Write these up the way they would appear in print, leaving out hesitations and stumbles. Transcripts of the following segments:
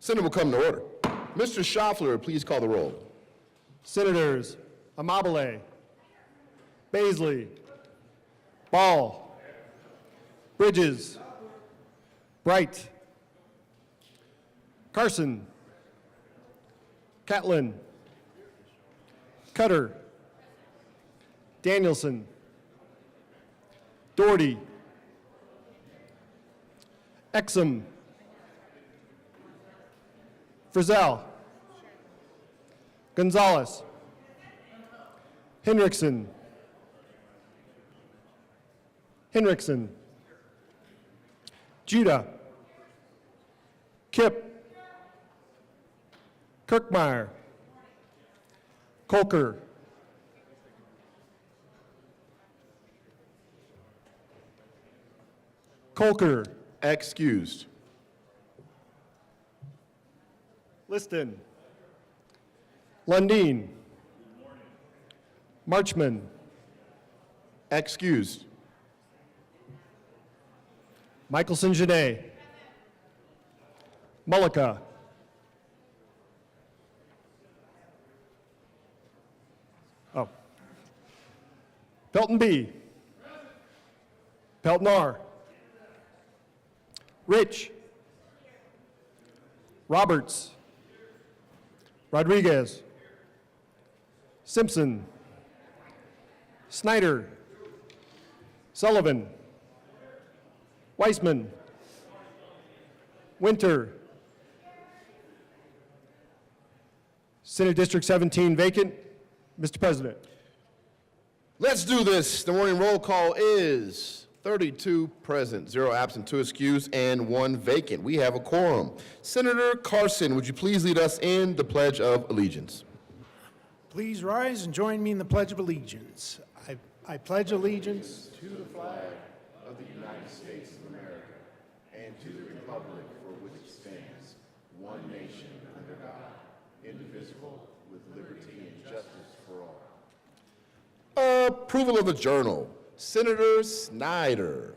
Senate will come to order. Mr. Schaffler, please call the roll. Senators Amabile, Baisley, Ball, Bridges, Bright, Carson, Catlin, Cutter, Danielson, Doherty, Exum, Frizzell, Gonzalez, Henriksen, Judah, Kip, Kirkmeyer, Kolker, Excused. Liston, Lundin, Marchman, Excused. Michelson Janae, Mullica, Pelton B, Peltnar, Rich, Roberts, Rodriguez, Simpson, Snyder, Sullivan, Weissman, Winter. Senate District 17 vacant. Mr. President. Let's do this. The morning roll call is 32 present, 0 absent, 2 excused, and 1 vacant. We have a quorum. Senator Carson, would you please lead us in the Pledge of Allegiance? Please rise and join me in the Pledge of Allegiance. I pledge allegiance To the flag of the United States of America and to the republic for which it stands, one nation under God, indivisible, with liberty and justice for all. Approval of the journal. Senator Snyder.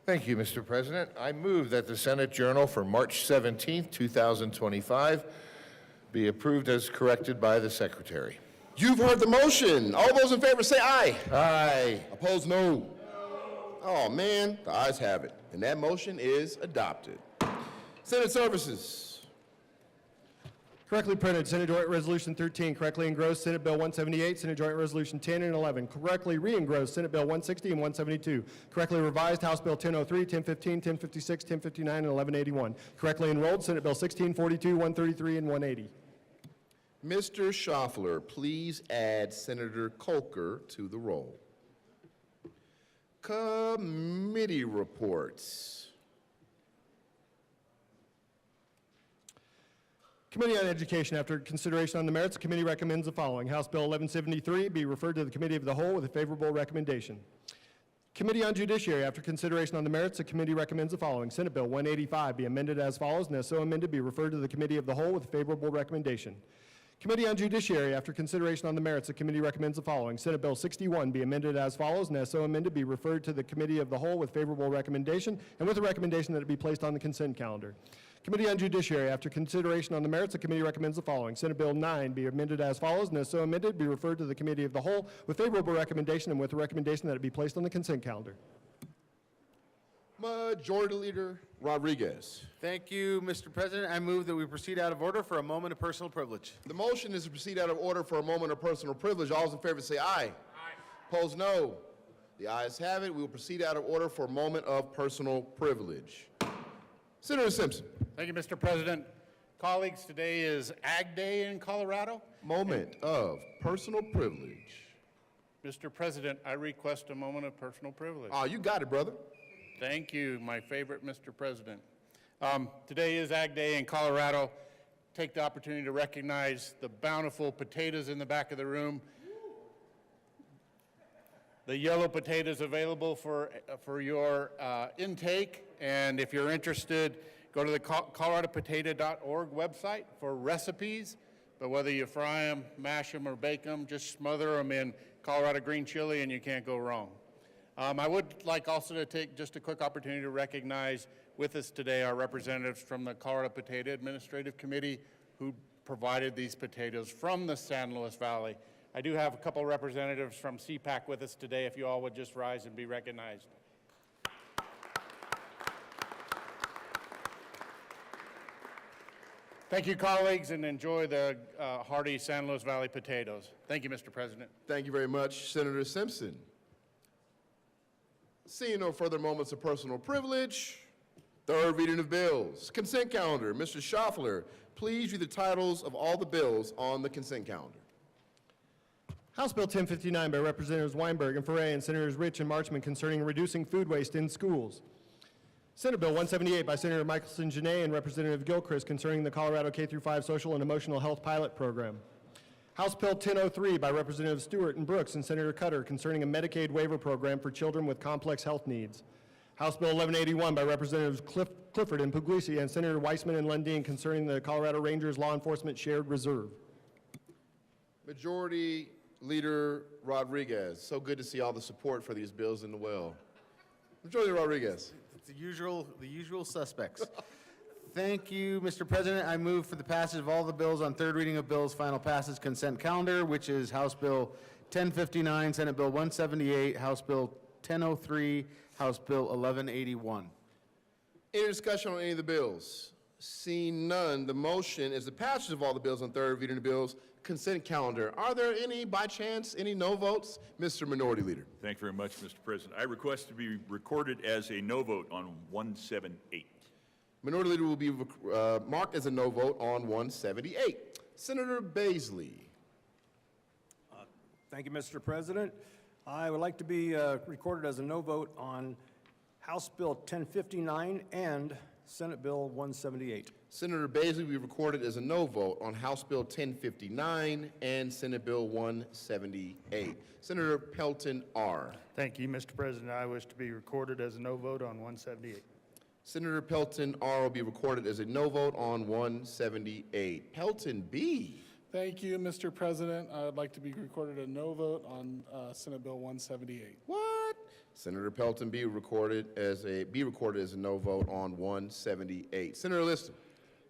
Thank you, Mr. President. I move that the Senate Journal for March 17, 2025 be approved as corrected by the Secretary. You've heard the motion. All those in favor say aye. Aye. Opposed, no. Oh, man, the ayes have it. And that motion is adopted. Senate Services. Correctly printed, Senate Joint Resolution 13. Correctly engrossed, Senate Bill 178, Senate Joint Resolution 10 and 11. Correctly re-engrossed, Senate Bill 160 and 172. Correctly revised, House Bill 1003, 1015, 1056, 1059, and 1181. Correctly enrolled, Senate Bill 1642, 133, and 180. Mr. Schaffler, please add Senator Kolker to the roll. Committee reports. Committee on Education, after consideration on the merits, the committee recommends the following. House Bill 1173 be referred to the Committee of the Whole with a favorable recommendation. Committee on Judiciary, after consideration on the merits, the committee recommends the following. Senate Bill 185 be amended as follows, and as so amended be referred to the Committee of the Whole with a favorable recommendation. Committee on Judiciary, after consideration on the merits, the committee recommends the following. Senate Bill 61 be amended as follows, and as so amended be referred to the Committee of the Whole with favorable recommendation, and with a recommendation that it be placed on the consent calendar. Committee on Judiciary, after consideration on the merits, the committee recommends the following. Senate Bill 9 be amended as follows, and as so amended be referred to the Committee of the Whole with favorable recommendation, and with a recommendation that it be placed on the consent calendar. Majority Leader Rodriguez. Thank you, Mr. President. I move that we proceed out of order for a moment of personal privilege. The motion is to proceed out of order for a moment of personal privilege. All those in favor say aye. Aye. Opposed, no. The ayes have it. We will proceed out of order for a moment of personal privilege. Senator Simpson. Thank you, Mr. President. Colleagues, today is Ag Day in Colorado. Moment of personal privilege. Mr. President, I request a moment of personal privilege. Oh, you got it, brother. Thank you, my favorite Mr. President. Today is Ag Day in Colorado. Take the opportunity to recognize the bountiful potatoes in the back of the room. The yellow potatoes available for your intake, and if you're interested, go to the coloradopotato.org website for recipes. But whether you fry them, mash them, or bake them, just smother them in Colorado green chili and you can't go wrong. I would like also to take just a quick opportunity to recognize with us today our representatives from the Colorado Potato Administrative Committee who provided these potatoes from the San Luis Valley. I do have a couple representatives from CPAC with us today, if you all would just rise and be recognized. Thank you, colleagues, and enjoy the hearty San Luis Valley potatoes. Thank you, Mr. President. Thank you very much, Senator Simpson. Seeing no further moments of personal privilege, third reading of bills. Consent calendar. Mr. Schaffler, please read the titles of all the bills on the consent calendar. House Bill 1059 by Representatives Weinberg and Foray and Senators Rich and Marchman concerning reducing food waste in schools. Senate Bill 178 by Senator Michelson-Jeannet and Representative Gilchrist concerning the Colorado K-5 Social and Emotional Health Pilot Program. House Bill 1003 by Representatives Stewart and Brooks and Senator Cutter concerning a Medicaid waiver program for children with complex health needs. House Bill 1181 by Representatives Clifford and Puglisi and Senator Weissman and Lundin concerning the Colorado Rangers Law Enforcement Shared Reserve. Majority Leader Rodriguez. So good to see all the support for these bills in the well. Majority Leader Rodriguez. It's the usual suspects. Thank you, Mr. President. I move for the passage of all the bills on third reading of bills, final passage consent calendar, which is House Bill 1059, Senate Bill 178, House Bill 1003, House Bill 1181. Any discussion on any of the bills? Seeing none, the motion is the passage of all the bills on third reading of bills, consent calendar. Are there any, by chance, any no votes? Mr. Minority Leader. Thank you very much, Mr. President. I request to be recorded as a no vote on 178. Minority Leader will be marked as a no vote on 178. Senator Baisley. Thank you, Mr. President. I would like to be recorded as a no vote on House Bill 1059 and Senate Bill 178. Senator Baisley will be recorded as a no vote on House Bill 1059 and Senate Bill 178. Senator Pelton R. Thank you, Mr. President. I wish to be recorded as a no vote on 178. Senator Pelton R. will be recorded as a no vote on 178. Pelton B. Thank you, Mr. President. I'd like to be recorded a no vote on Senate Bill 178. What? Senator Pelton be recorded as a no vote on 178. Senator Liston.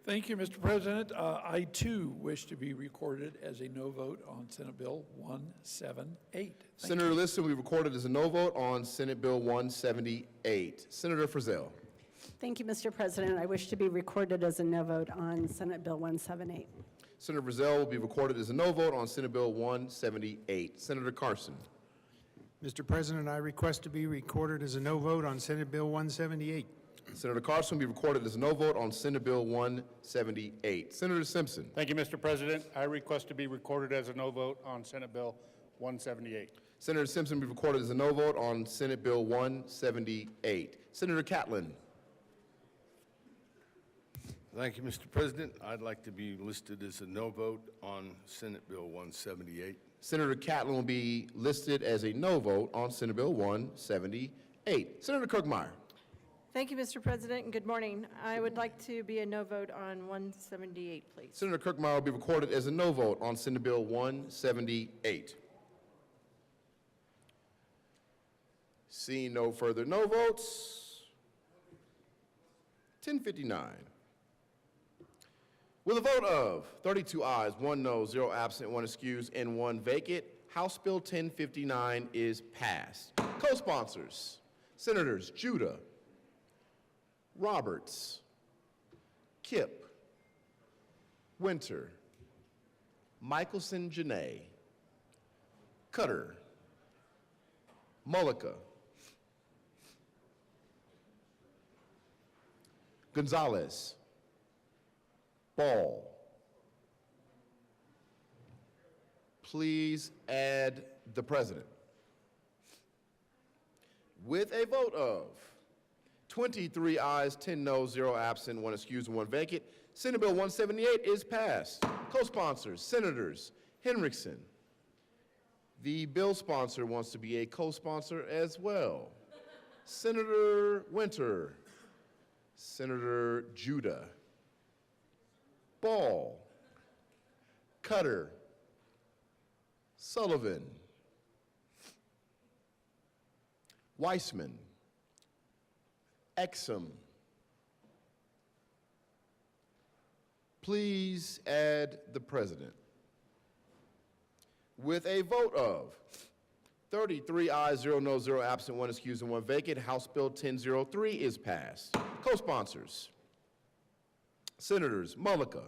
Thank you, Mr. President. I too wish to be recorded as a no vote on Senate Bill 178. Senator Liston will be recorded as a no vote on Senate Bill 178. Senator Frizzell. Thank you, Mr. President. I wish to be recorded as a no vote on Senate Bill 178. Senator Frizzell will be recorded as a no vote on Senate Bill 178. Senator Carson. Mr. President, I request to be recorded as a no vote on Senate Bill 178. Senator Carson will be recorded as a no vote on Senate Bill 178. Senator Simpson. Thank you, Mr. President. I request to be recorded as a no vote on Senate Bill 178. Senator Simpson will be recorded as a no vote on Senate Bill 178. Senator Catlin. Thank you, Mr. President. I'd like to be listed as a no vote on Senate Bill 178. Senator Catlin will be listed as a no vote on Senate Bill 178. Senator Kirkmeyer. Thank you, Mr. President, and good morning. I would like to be a no vote on 178, please. Senator Kirkmeyer will be recorded as a no vote on Senate Bill 178. Seeing no further no votes, 1059. With a vote of 32 ayes, 1 no, 0 absent, 1 excused, and 1 vacant, House Bill 1059 is passed. Co-sponsors, Senators Judah, Roberts, Kipp, Winter, Michelson-Jeannet, Cutter, Mullica, Gonzalez, Ball. Please add the president. With a vote of 23 ayes, 10 no, 0 absent, 1 excused, and 1 vacant, Senate Bill 178 is passed. Co-sponsors, Senators Henriksen. The bill sponsor wants to be a co-sponsor as well. Senator Winter, Senator Judah, Ball, Cutter, Sullivan, Weissman, Exum. Please add the president. With a vote of 33 ayes, 0 no, 0 absent, 1 excused, and 1 vacant, House Bill 1003 is passed. Co-sponsors, Senators Mullica,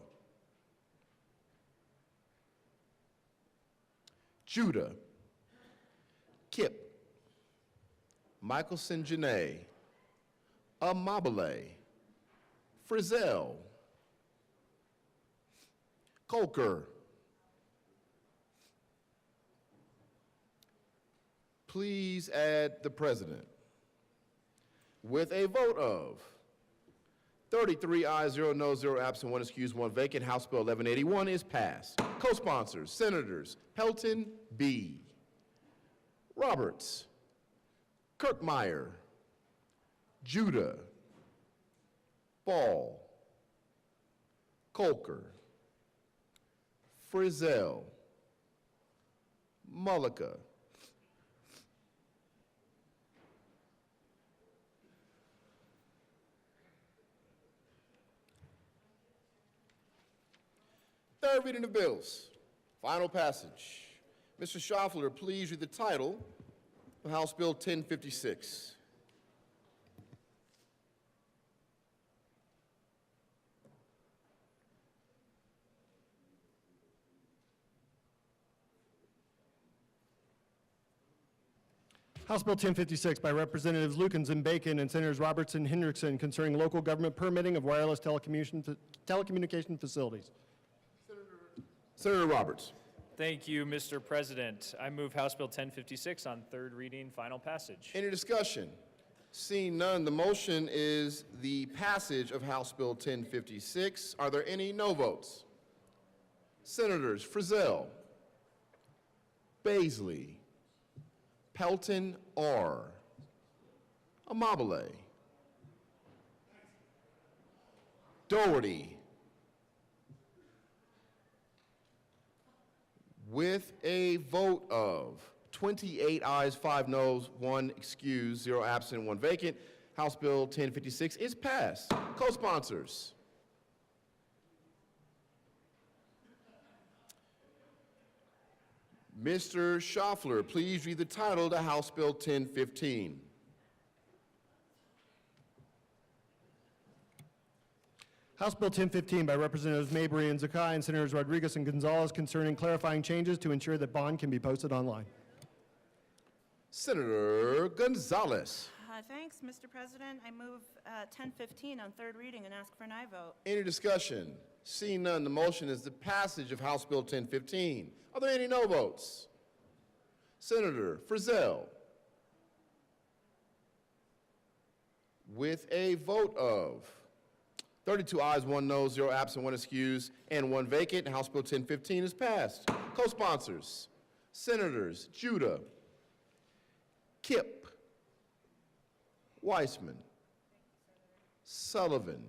Judah, Kipp, Michelson Janae, Amabile, Frizzell, Colker. Please add the president. With a vote of 33 ayes, 0 no, 0 absent, 1 excused, 1 vacant, House Bill 1181 is passed. Co-sponsors, Senators Pelton B., Roberts, Kirkmeyer, Judah, Ball, Colker, Frizzell, Mullica, third reading of bills. Final passage. Mr. Schaffler, please read the title of House Bill 1056. House Bill 1056 by Representatives Lukens and Bacon and Senators Roberts and Hendrickson concerning local government permitting of wireless telecommunication facilities. Senator Roberts. Thank you, Mr. President. I move House Bill 1056 on third reading, final passage. Any discussion? Seeing none, the motion is the passage of House Bill 1056. Are there any no votes? Senators Frizzell, Baisley, Pelton R., Amabile, Doherty. With a vote of 28 ayes, 5 noes, 1 excused, 0 absent, 1 vacant, House Bill 1056 is passed. Co-sponsors. Mr. Schaffler, please read the title to House Bill 1015. House Bill 1015 by Representatives Mabry and Zakai and Senators Rodriguez and Gonzalez concerning clarifying changes to ensure that bond can be posted online. Senator Gonzalez. Thanks, Mr. President. I move 1015 on third reading and ask for an aye vote. Any discussion? Seeing none, the motion is the passage of House Bill 1015. Are there any no votes? Senator Frizzell. With a vote of 32 ayes, 1 no, 0 absent, 1 excused, and 1 vacant, House Bill 1015 is passed. Co-sponsors, Senators Judah, Kipp, Weissman, Sullivan,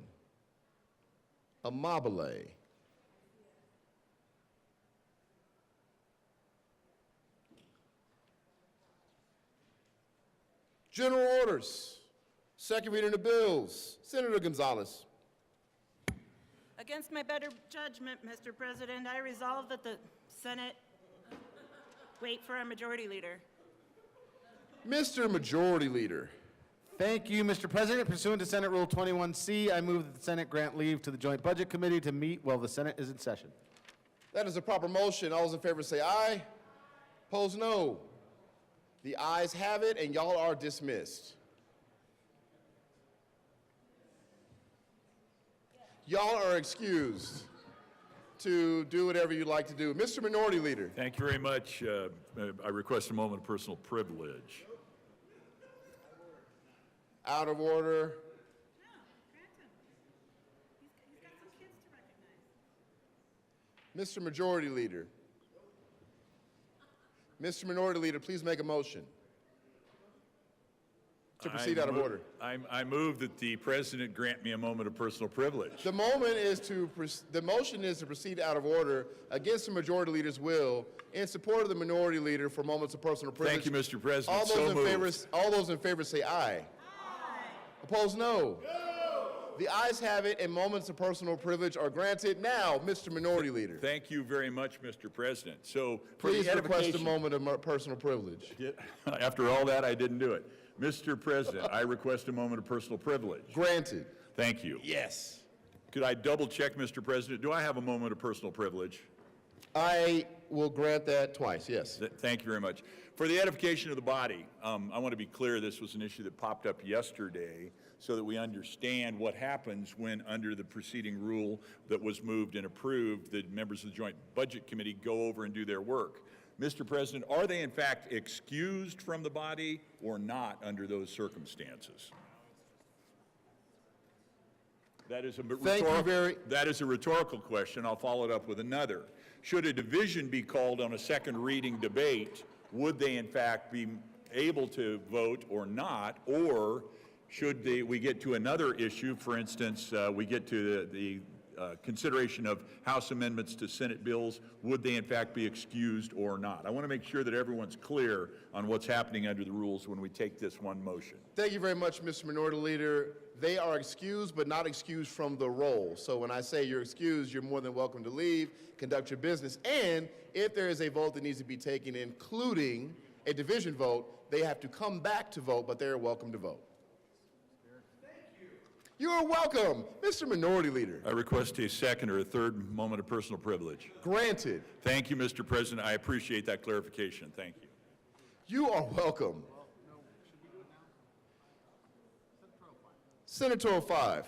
Amabile, General orders. Second reading of bills. Senator Gonzalez. Against my better judgment, Mr. President, I resolve that the Senate wait for our majority leader. Mr. Majority Leader. Thank you, Mr. President. Pursuant to Senate Rule 21C, I move that the Senate grant leave to the Joint Budget Committee to meet while the Senate is in session. That is a proper motion. All those in favor say aye. Opposed, no. The ayes have it, and y'all are dismissed. Y'all are excused to do whatever you'd like to do. Mr. Minority Leader. Thank you very much. I request a moment of personal privilege. Out of order. He's got some kids to recognize. Mr. Majority Leader. Mr. Minority Leader, please make a motion. to proceed out of order. I move that the president grant me a moment of personal privilege. The motion is to proceed out of order against the majority leader's will in support of the minority leader for moments of personal privilege. Thank you, Mr. President. All those in favor say aye. Aye. Opposed, no. The ayes have it, and moments of personal privilege are granted. Now, Mr. Minority Leader. Thank you very much, Mr. President. So, for Please the request a edification- moment of personal privilege. After all that, I didn't do it. Mr. President, I request a moment of personal privilege. Granted. Thank you. Yes. Could I double check, Mr. President? Do I have a moment of personal privilege? I will grant that twice, yes. Thank you very much. For the edification of the body, I want to be clear, this was an issue that popped up yesterday so that we understand what happens when, under the preceding rule that was moved and approved, the members of the Joint Budget Committee go over and do their work. Mr. President, are they in fact excused from the body or not under those circumstances? That is a rhetorical question. I'll follow it up with another. Should a division be called on a second reading debate, would they in fact be able to vote or not? Or should we get to another issue, for instance, we get to the consideration of House amendments to Senate bills, would they in fact be excused or not? I want to make sure that everyone's clear on what's happening under the rules when we take this one motion. Thank you very much, Mr. Minority Leader. They are excused, but not excused from the roll. So when I say you're excused, you're more than welcome to leave, conduct your business, and if there is a vote that needs to be taken, including a division vote, they have to come back to vote, but they're welcome to vote. You are welcome, Mr. Minority Leader. I request a second or a third moment of personal privilege. Granted. Thank you, Mr. President. I appreciate that clarification. Thank you. You are welcome. Senator 05.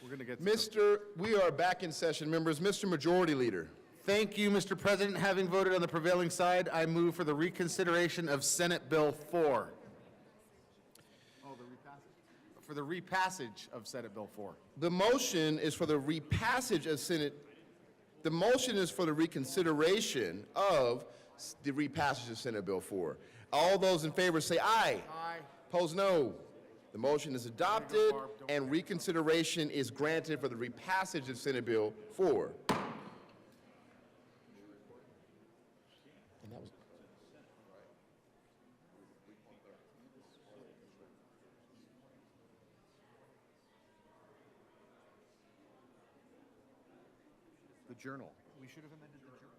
We're going to get we are back in session, members. Mr. Majority Leader. Thank you, Mr. President. Having voted on the prevailing side, I move for the reconsideration of Senate Bill 4. Oh, the repassage? For the repassage of Senate Bill 4. The motion is for the repassage of the motion is for the reconsideration of the repassage of Senate Bill 4. All those in favor say aye. Aye. Opposed, no. The motion is adopted, and reconsideration is granted for the repassage of Senate Bill 4. The journal. We should have amended the journal.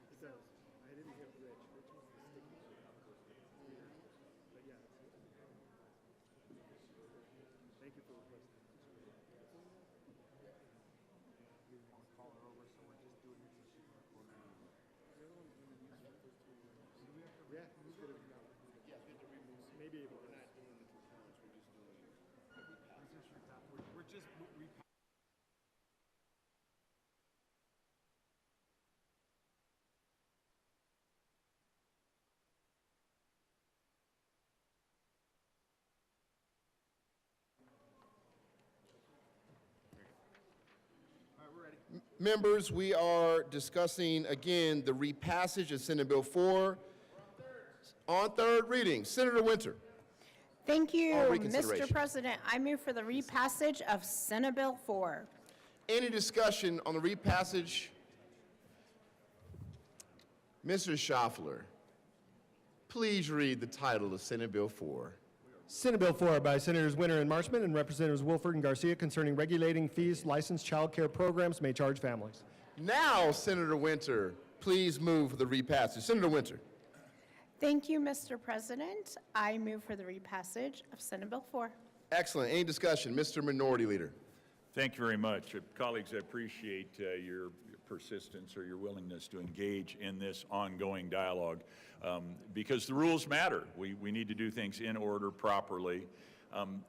It does. I didn't get Rich. Rich was the sticky. But yeah. Thank you for requesting. You want to call her over, so we're just doing it so she can record it. Yeah, he's good. Yeah, good to remove. Maybe able to. We're not doing the performance, we're just doing We're just Members, we are discussing again the repassage of Senate Bill 4 on third reading. Senator Winter. Thank you, On reconsideration. Mr. President. I move for the repassage of Senate Bill 4. Any discussion on the repassage? Mr. Schaffler, please read the title of Senate Bill 4. Senate Bill 4 by Senators Winter and Marchman and Representatives Wolford and Garcia concerning regulating fees licensed child care programs may charge families. Now, Senator Winter, please move for the repassage. Senator Winter. Thank you, Mr. President. I move for the repassage of Senate Bill 4. Excellent. Any discussion? Mr. Minority Leader. Thank you very much. Colleagues, I appreciate your persistence or your willingness to engage in this ongoing dialogue because the rules matter. We need to do things in order properly.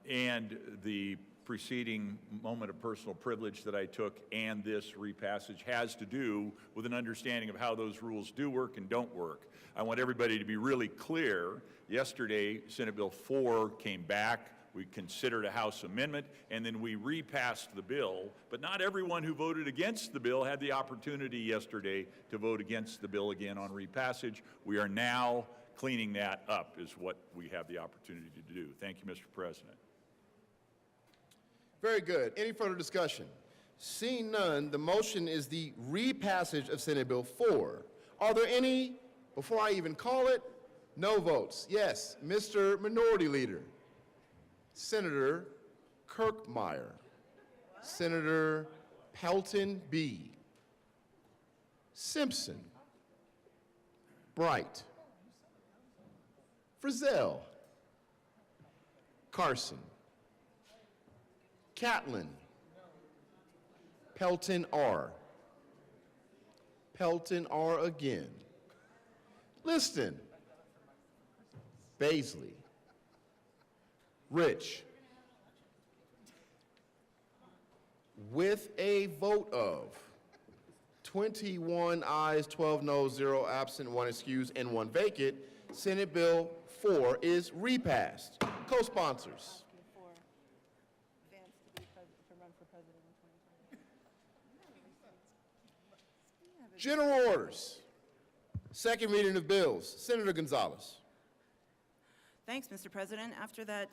And the preceding moment of personal privilege that I took and this repassage has to do with an understanding of how those rules do work and don't work. I want everybody to be really clear. Yesterday, Senate Bill 4 came back. We considered a House amendment, and then we repassed the bill. But not everyone who voted against the bill had the opportunity yesterday to vote against the bill again on repassage. We are now cleaning that up is what we have the opportunity to do. Thank you, Mr. President. Very good. Any further discussion? Seeing none, the motion is the repassage of Senate Bill 4. Are there any, before I even call it, no votes? Yes, Mr. Minority Leader. Senator Kirkmeyer. Senator Pelton B. Simpson. Bright. Frizzell. Carson. Catlin. Pelton R. Pelton R again. Liston. Baisley. Rich. With a vote of 21 ayes, 12 noes, 0 absent, 1 excused, and 1 vacant, Senate Bill 4 is repassed. Co-sponsors. General orders. Second reading of bills. Senator Gonzalez. Thanks, Mr. President. After that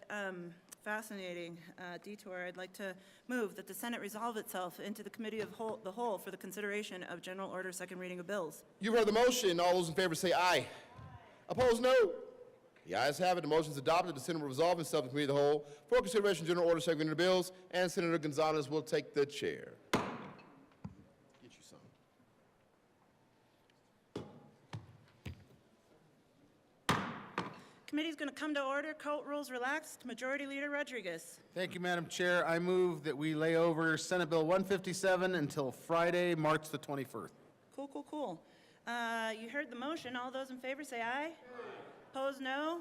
fascinating detour, I'd like to move that the Senate resolve itself into the Committee of the Whole for the consideration of General Order second reading of bills. You've heard the motion. All those in favor say aye. Opposed, no. The ayes have it. The motion is adopted. The Senate will resolve itself in Committee of the Whole for consideration of General Order second reading of bills, and Senator Gonzalez will take the chair. Get you some. Committee's going to come to order. Court rules relaxed. Majority Leader Rodriguez. Thank you, Madam Chair. I move that we lay over Senate Bill 157 until Friday, March the 21st. Cool, cool, cool. You heard the motion. All those in favor say aye. Opposed, no.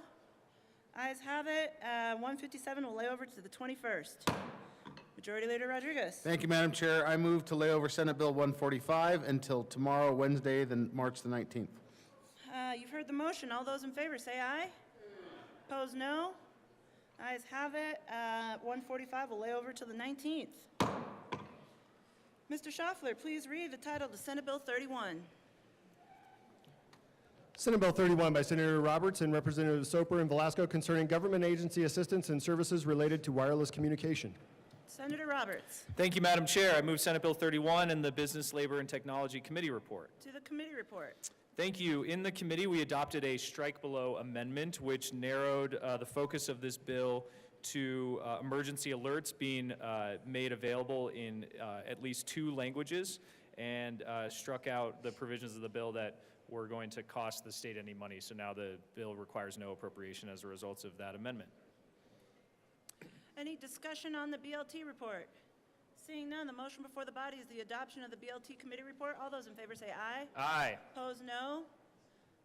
Ayes have it. 157 will lay over to the 21st. Majority Leader Rodriguez. Thank you, Madam Chair. I move to lay over Senate Bill 145 until tomorrow, Wednesday, March the 19th. You've heard the motion. All those in favor say aye. Opposed, no. Ayes have it. 145 will lay over to the 19th. Mr. Schaffler, please read the title to Senate Bill 31. Senate Bill 31 by Senator Roberts and Representatives Soper and Velasco concerning government agency assistance and services related to wireless communication. Senator Roberts. Thank you, Madam Chair. I move Senate Bill 31 and the Business, Labor, and Technology Committee report. To the committee report. Thank you. In the committee, we adopted a strike below amendment, which narrowed the focus of this bill to emergency alerts being made available in at least 2 languages, and struck out the provisions of the bill that were going to cost the state any money. So now the bill requires no appropriation as a result of that amendment. Any discussion on the BLT report? Seeing none, the motion before the body is the adoption of the BLT committee report. All those in favor say aye. Aye. Opposed, no.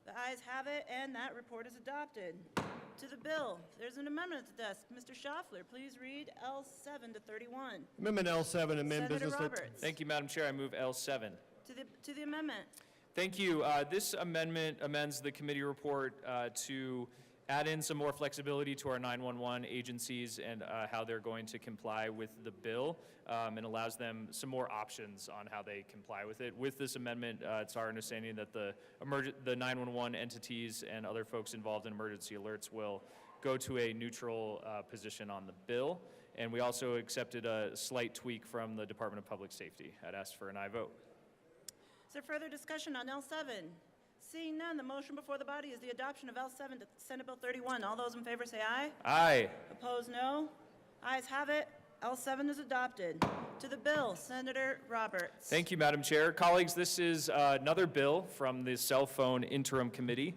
The ayes have it, and that report is adopted. To the bill, there's an amendment at the desk. Mr. Schaffler, please read L7 to 31. Amendment L7, amend Senator business. Roberts. Thank you, Madam Chair. I move L7. To the amendment. Thank you. This amendment amends the committee report to add in some more flexibility to our 911 agencies and how they're going to comply with the bill, and allows them some more options on how they comply with it. With this amendment, it's our understanding that the 911 entities and other folks involved in emergency alerts will go to a neutral position on the bill. And we also accepted a slight tweak from the Department of Public Safety. I'd ask for an aye vote. Is there further discussion on L7? Seeing none, the motion before the body is the adoption of L7 to Senate Bill 31. All those in favor say aye. Aye. Opposed, no. Ayes have it. L7 is adopted. To the bill, Senator Roberts. Thank you, Madam Chair. Colleagues, this is another bill from the Cell Phone Interim Committee.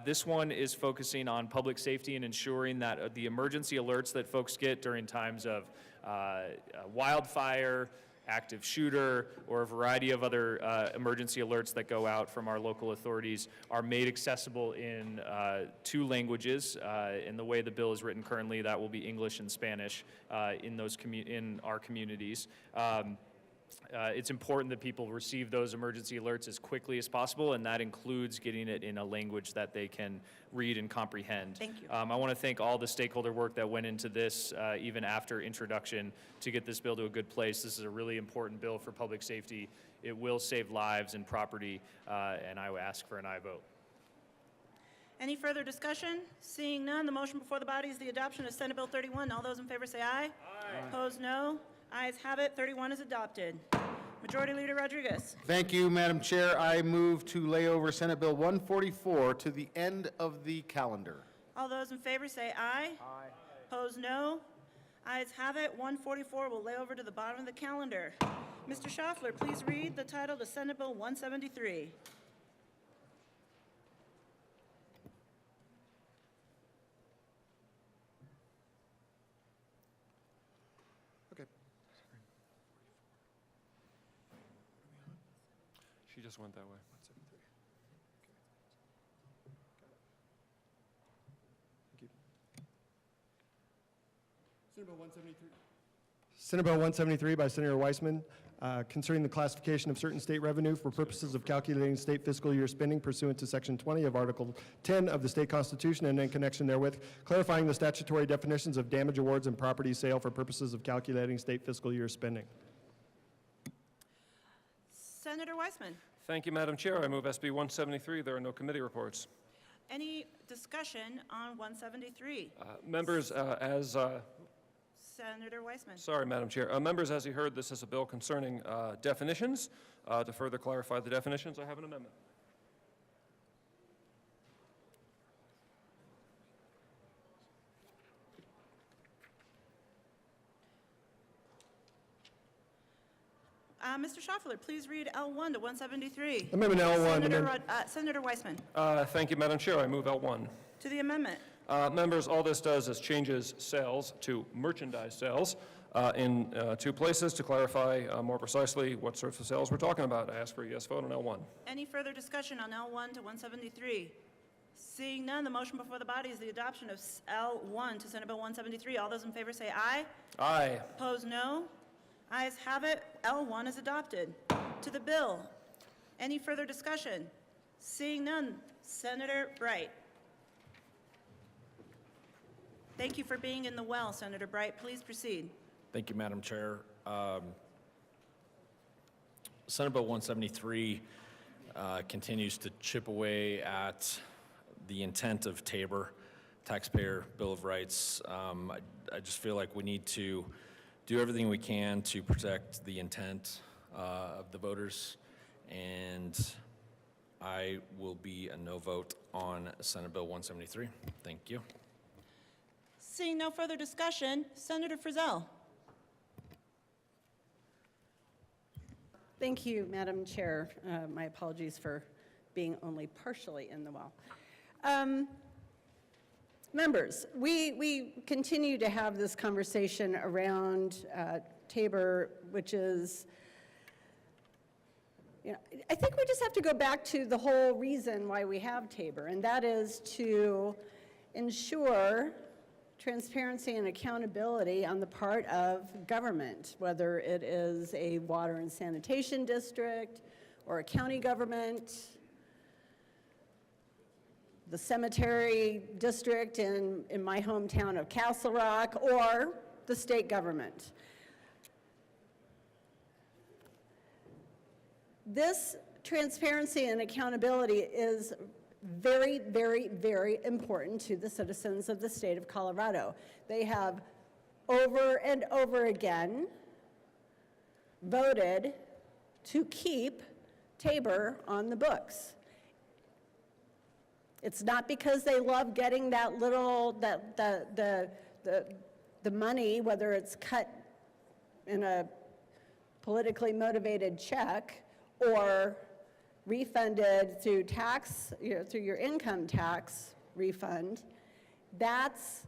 This one is focusing on public safety and ensuring that the emergency alerts that folks get during times of wildfire, active shooter, or a variety of other emergency alerts that go out from our local authorities are made accessible in 2 languages. In the way the bill is written currently, that will be English and Spanish in our communities. It's important that people receive those emergency alerts as quickly as possible, and that includes getting it in a language that they can read and comprehend. Thank you. I want to thank all the stakeholder work that went into this, even after introduction, to get this bill to a good place. This is a really important bill for public safety. It will save lives and property, and I would ask for an aye vote. Any further discussion? Seeing none, the motion before the body is the adoption of Senate Bill 31. All those in favor say aye. Aye. Opposed, no. Ayes have it. 31 is adopted. Majority Leader Rodriguez. Thank you, Madam Chair. I move to lay over Senate Bill 144 to the end of the calendar. All those in favor say aye. Aye. Opposed, no. Ayes have it. 144 will lay over to the bottom of the calendar. Mr. Schaffler, please read the title to Senate Bill 173. She just went that way. Senate Bill 173. Senate Bill 173 by Senator Weissman, concerning the classification of certain state revenue for purposes of calculating state fiscal year spending pursuant to Section 20 of Article 10 of the state constitution, and in connection therewith, clarifying the statutory definitions of damage awards and property sale for purposes of calculating state fiscal year spending. Senator Weissman. Thank you, Madam Chair. I move SB 173. There are no committee reports. Any discussion on 173? Members, Senator Weissman. sorry, Madam Chair. Members, as you heard, this is a bill concerning definitions. To further clarify the definitions, I have an amendment. Mr. Schaffler, please read L1 to 173. Amendment L1. Senator Weissman. Thank you, Madam Chair. I move L1. To the amendment. Members, all this does is changes sales to merchandise sales in 2 places to clarify more precisely what sorts of sales we're talking about. I ask for a yes vote on L1. Any further discussion on L1 to 173? Seeing none, the motion before the body is the adoption of L1 to Senate Bill 173. All those in favor say aye. Aye. Opposed, no. Ayes have it. L1 is adopted. To the bill. Any further discussion? Seeing none, Senator Bright. Thank you for being in the well, Senator Bright. Please proceed. Thank you, Madam Chair. Senate Bill 173 continues to chip away at the intent of Tabor, Taxpayer Bill of Rights. I just feel like we need to do everything we can to protect the intent of the voters, and I will be a no vote on Senate Bill 173. Thank you. Seeing no further discussion, Senator Frizzell. Thank you, Madam Chair. My apologies for being only partially in the well. Members, we continue to have this conversation around Tabor, which is, I think we just have to go back to the whole reason why we have Tabor, and that is to ensure transparency and accountability on the part of government, whether it is a water and sanitation district or a county government, the cemetery district in my hometown of Castle Rock, or the state government. This transparency and accountability is very, very, very important to the citizens of the state of Colorado. They have over and over again voted to keep Tabor on the books. It's not because they love getting that little, the money, whether it's cut in a politically motivated check or refunded through tax, through your income tax refund, that's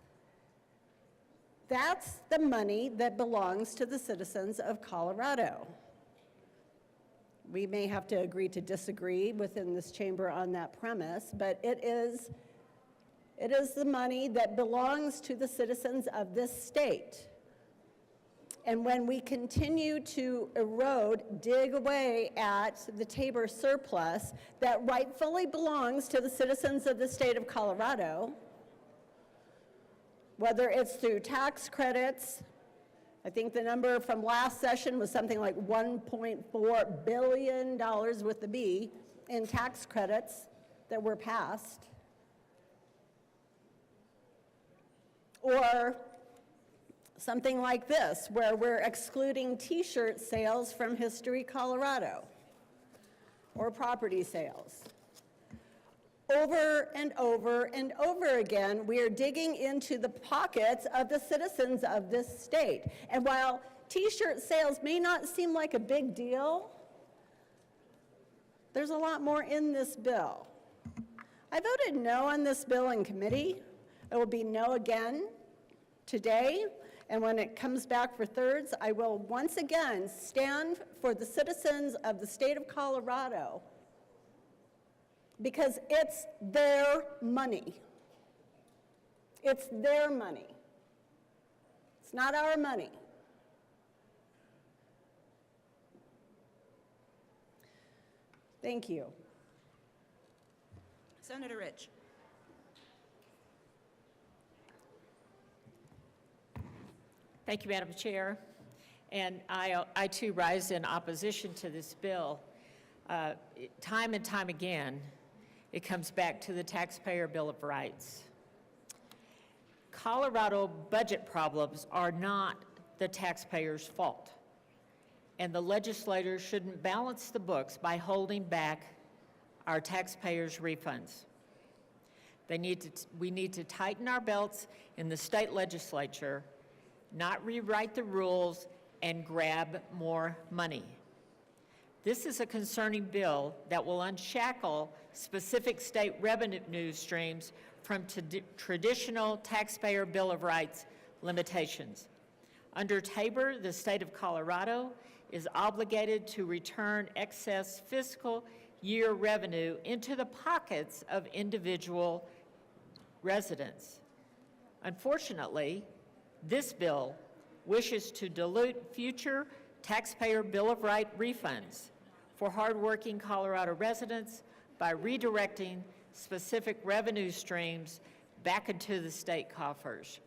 the money that belongs to the citizens of Colorado. We may have to agree to disagree within this chamber on that premise, but it is the money that belongs to the citizens of this state. And when we continue to erode, dig away at the Tabor surplus that rightfully belongs to the citizens of the state of Colorado, whether it's through tax credits, I think the number from last session was something like $1.4 billion with the B in tax credits that were passed, or something like this, where we're excluding T-shirt sales from History Colorado, or property sales. Over and over and over again, we are digging into the pockets of the citizens of this state. And while T-shirt sales may not seem like a big deal, there's a lot more in this bill. I voted no on this bill in committee. It will be no again today. And when it comes back for thirds, I will once again stand for the citizens of the state of Colorado, because it's their money. It's their money. It's not our money. Thank you. Senator Rich. Thank you, Madam Chair. And I too rise in opposition to this bill. Time and time again, it comes back to the Taxpayer Bill of Rights. Colorado budget problems are not the taxpayers' fault, and the legislators shouldn't balance the books by holding back our taxpayers' refunds. We need to tighten our belts in the state legislature, not rewrite the rules and grab more money. This is a concerning bill that will unshackle specific state revenue streams from traditional Taxpayer Bill of Rights limitations. Under Tabor, the state of Colorado is obligated to return excess fiscal year revenue into the pockets of individual residents. Unfortunately, this bill wishes to dilute future Taxpayer Bill of Rights refunds for hardworking Colorado residents by redirecting specific revenue streams back into the state coffers.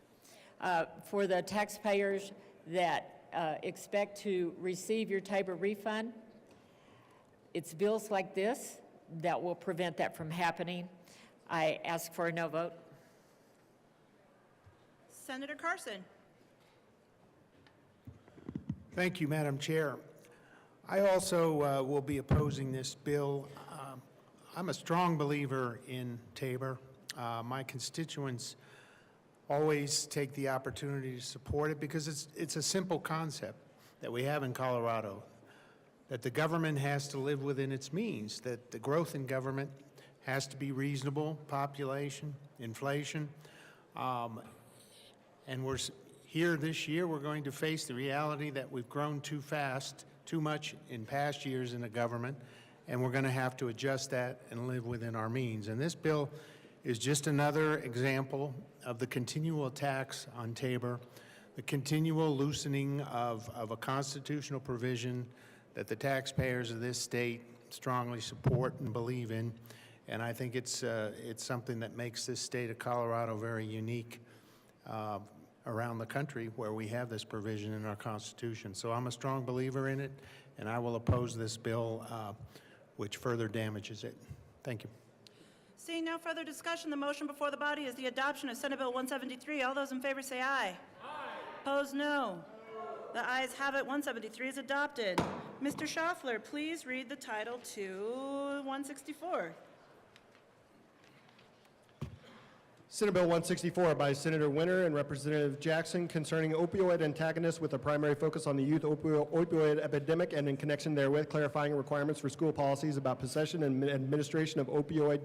For the taxpayers that expect to receive your Tabor refund, it's bills like this that will prevent that from happening. I ask for a no vote. Senator Carson. Thank you, Madam Chair. I also will be opposing this bill. I'm a strong believer in Tabor. My constituents always take the opportunity to support it because it's a simple concept that we have in Colorado, that the government has to live within its means, that the growth in government has to be reasonable, population, inflation, and we're here this year, we're going to face the reality that we've grown too fast, too much in past years in the government, and we're going to have to adjust that and live within our means. And this bill is just another example of the continual attacks on Tabor, the continual loosening of a constitutional provision that the taxpayers of this state strongly support and believe in. And I think it's something that makes this state of Colorado very unique around the country, where we have this provision in our Constitution. So I'm a strong believer in it, and I will oppose this bill, which further damages it. Thank you. Seeing no further discussion, the motion before the body is the adoption of Senate Bill 173. All those in favor say aye. Aye. Opposed, no. The ayes have it. 173 is adopted. Mr. Schaffler, please read the title to 164. Senate Bill 164 by Senator Winter and Representative Jackson concerning opioid antagonists with a primary focus on the youth opioid epidemic and in connection therewith clarifying requirements for school policies about possession and administration of opioid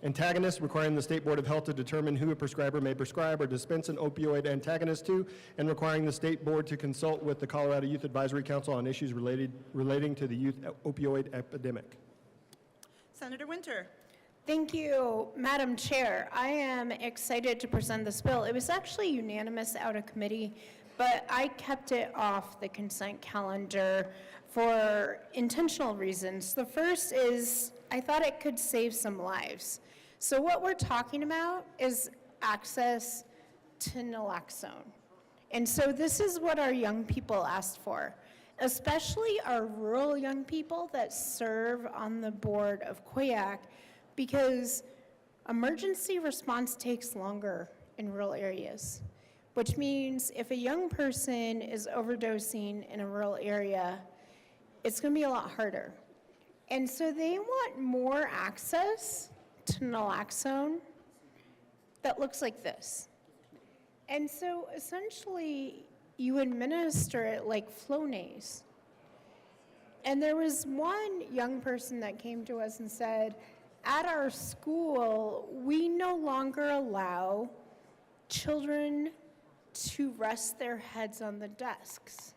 antagonists, requiring the State Board of Health to determine who a prescriber may prescribe or dispense an opioid antagonist to, and requiring the State Board to consult with the Colorado Youth Advisory Council on issues relating to the youth opioid epidemic. Senator Winter. Thank you, Madam Chair. I am excited to present this bill. It was actually unanimous out of committee, but I kept it off the consent calendar for intentional reasons. The first is I thought it could save some lives. So what we're talking about is access to naloxone. And so this is what our young people asked for, especially our rural young people that serve on the board of COYAC, because emergency response takes longer in rural areas, which means if a young person is overdosing in a rural area, it's going to be a lot harder. And so they want more access to naloxone that looks like this. And so essentially, you administer it like Flonase. And there was one young person that came to us and said, at our school, we no longer allow children to rest their heads on the desks.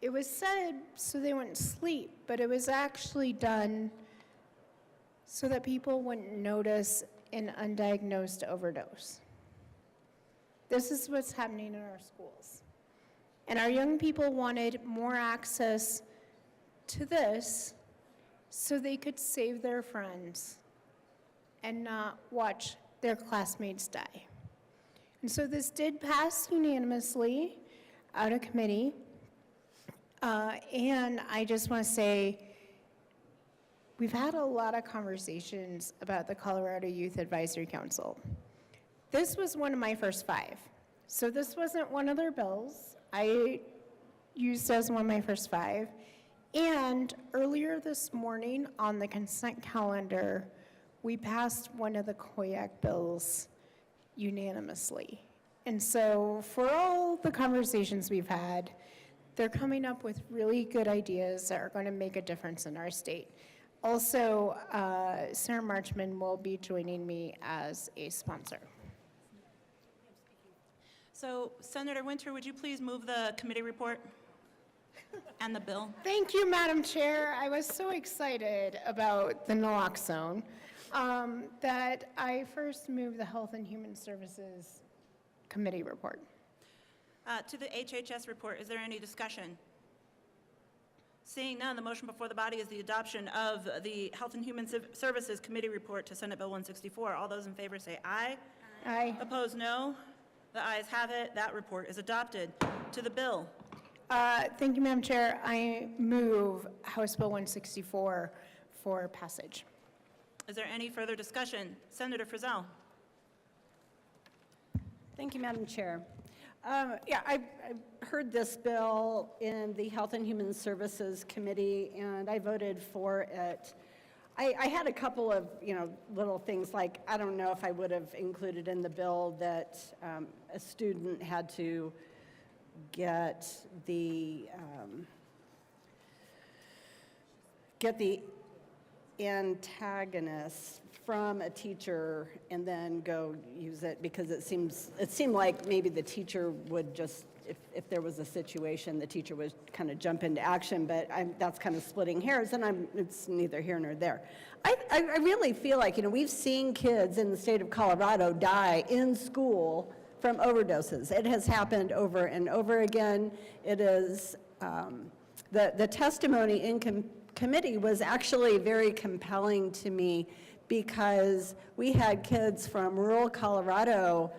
It was said so they wouldn't sleep, but it was actually done so that people wouldn't notice an undiagnosed overdose. This is what's happening in our schools. And our young people wanted more access to this so they could save their friends and not watch their classmates die. And so this did pass unanimously out of committee. And I just want to say, we've had a lot of conversations about the Colorado Youth Advisory Council. This was one of my first 5. So this wasn't one of their bills. I used as one of my first 5. And earlier this morning on the consent calendar, we passed one of the COYAC bills unanimously. And so for all the conversations we've had, they're coming up with really good ideas that are going to make a difference in our state. Also, Senator Marchman will be joining me as a sponsor. So, Senator Winter, would you please move the committee report and the bill? Thank you, Madam Chair. I was so excited about the naloxone that I first moved the Health and Human Services Committee report. To the HHS report, is there any discussion? Seeing none, the motion before the body is the adoption of the Health and Human Services Committee report to Senate Bill 164. All those in favor say aye. Aye. Opposed, no. The ayes have it. That report is adopted. To the bill. Thank you, Madam Chair. I move House Bill 164 for passage. Is there any further discussion? Senator Frizzell. Thank you, Madam Chair. Yeah, I heard this bill in the Health and Human Services Committee, and I voted for it. I had a couple of, little things like, I don't know if I would have included in the bill that a student had to get the antagonist from a teacher and then go use it, because it seemed like maybe the teacher would just, if there was a situation, the teacher would kind of jump into action, but that's kind of splitting hairs, and it's neither here nor there. I really feel like, we've seen kids in the state of Colorado die in school from overdoses. It has happened over and over again. It is, the testimony in committee was actually very compelling to me, because we had kids from rural Colorado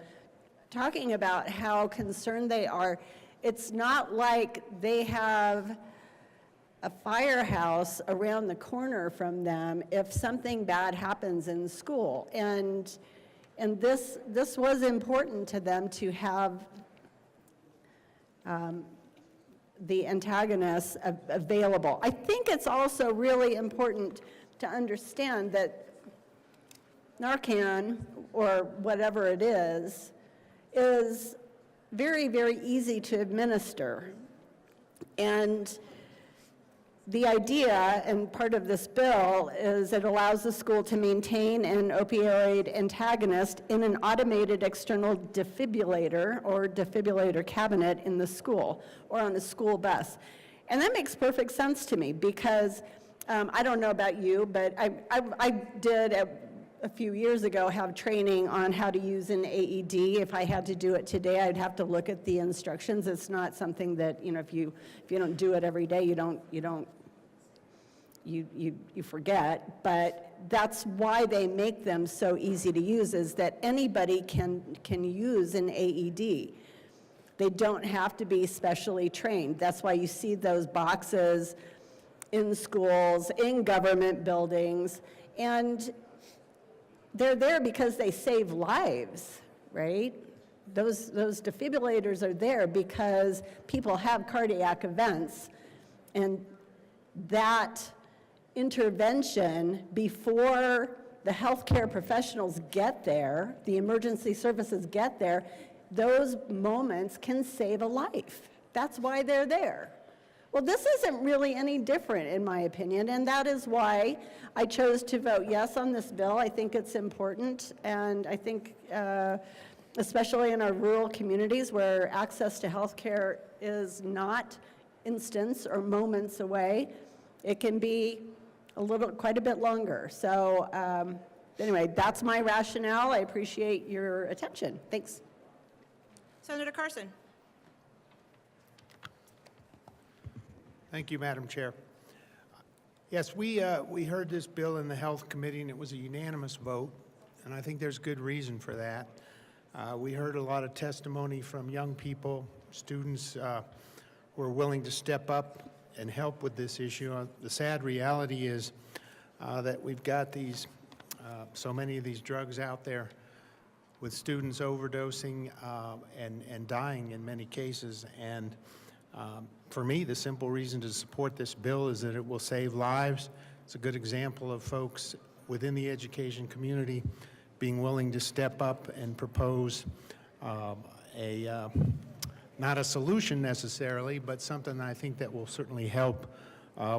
talking about how concerned they are. It's not like they have a firehouse around the corner from them if something bad happens in school. And this was important to them to have the antagonists available. I think it's also really important to understand that Narcan or whatever it is very, very easy to administer. And the idea, and part of this bill, is it allows the school to maintain an opioid antagonist in an automated external defibrillator or defibrillator cabinet in the school or on a school bus. And that makes perfect sense to me because I don't know about you, but I did a few years ago have training on how to use an AED. If I had to do it today, I'd have to look at the instructions. It's not something that, you know, if you don't do it every day, you forget. But that's why they make them so easy to use, is that anybody can use an AED. They don't have to be specially trained. That's why you see those boxes in schools, in government buildings, and they're there because they save lives, right? Those defibrillators are there because people have cardiac events, and that intervention before the healthcare professionals get there, the emergency services get there, those moments can save a life. That's why they're there. Well, this isn't really any different, in my opinion, and that is why I chose to vote yes on this bill. I think it's important, and I think, especially in our rural communities where access to health care is not instants or moments away, it can be quite a bit longer. So anyway, that's my rationale. I appreciate your attention. Thanks. Senator Carson. Thank you, Madam Chair. Yes, we heard this bill in the Health Committee, and it was a unanimous vote, and I think there's good reason for that. We heard a lot of testimony from young people, students who are willing to step up and help with this issue. The sad reality is that we've got these so many of these drugs out there with students overdosing and dying in many cases, and for me, the simple reason to support this bill is that it will save lives. It's a good example of folks within the education community being willing to step up and propose not a solution necessarily, but something I think that will certainly help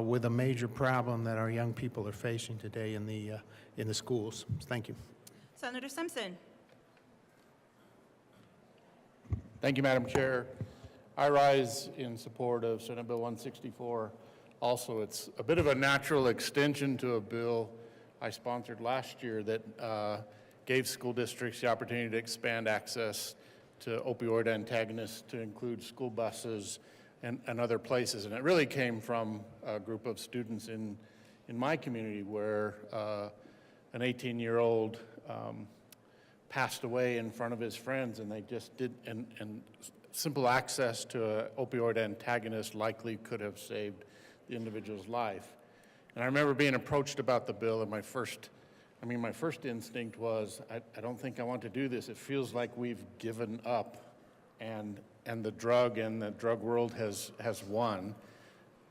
with a major problem that our young people are facing today in the schools. Thank you. Senator Simpson. Thank you, Madam Chair. I rise in support of Senate Bill 164. Also, it's a bit of a natural extension to a bill I sponsored last year that gave school districts the opportunity to expand access to opioid antagonists to include school buses and other places. And it really came from a group of students in my community where an 18-year-old passed away in front of his friends, and they just did, and simple access to an opioid antagonist likely could have saved the individual's life. And I remember being approached about the bill, and my first instinct was, I don't think I want to do this. It feels like we've given up, and the drug world has won.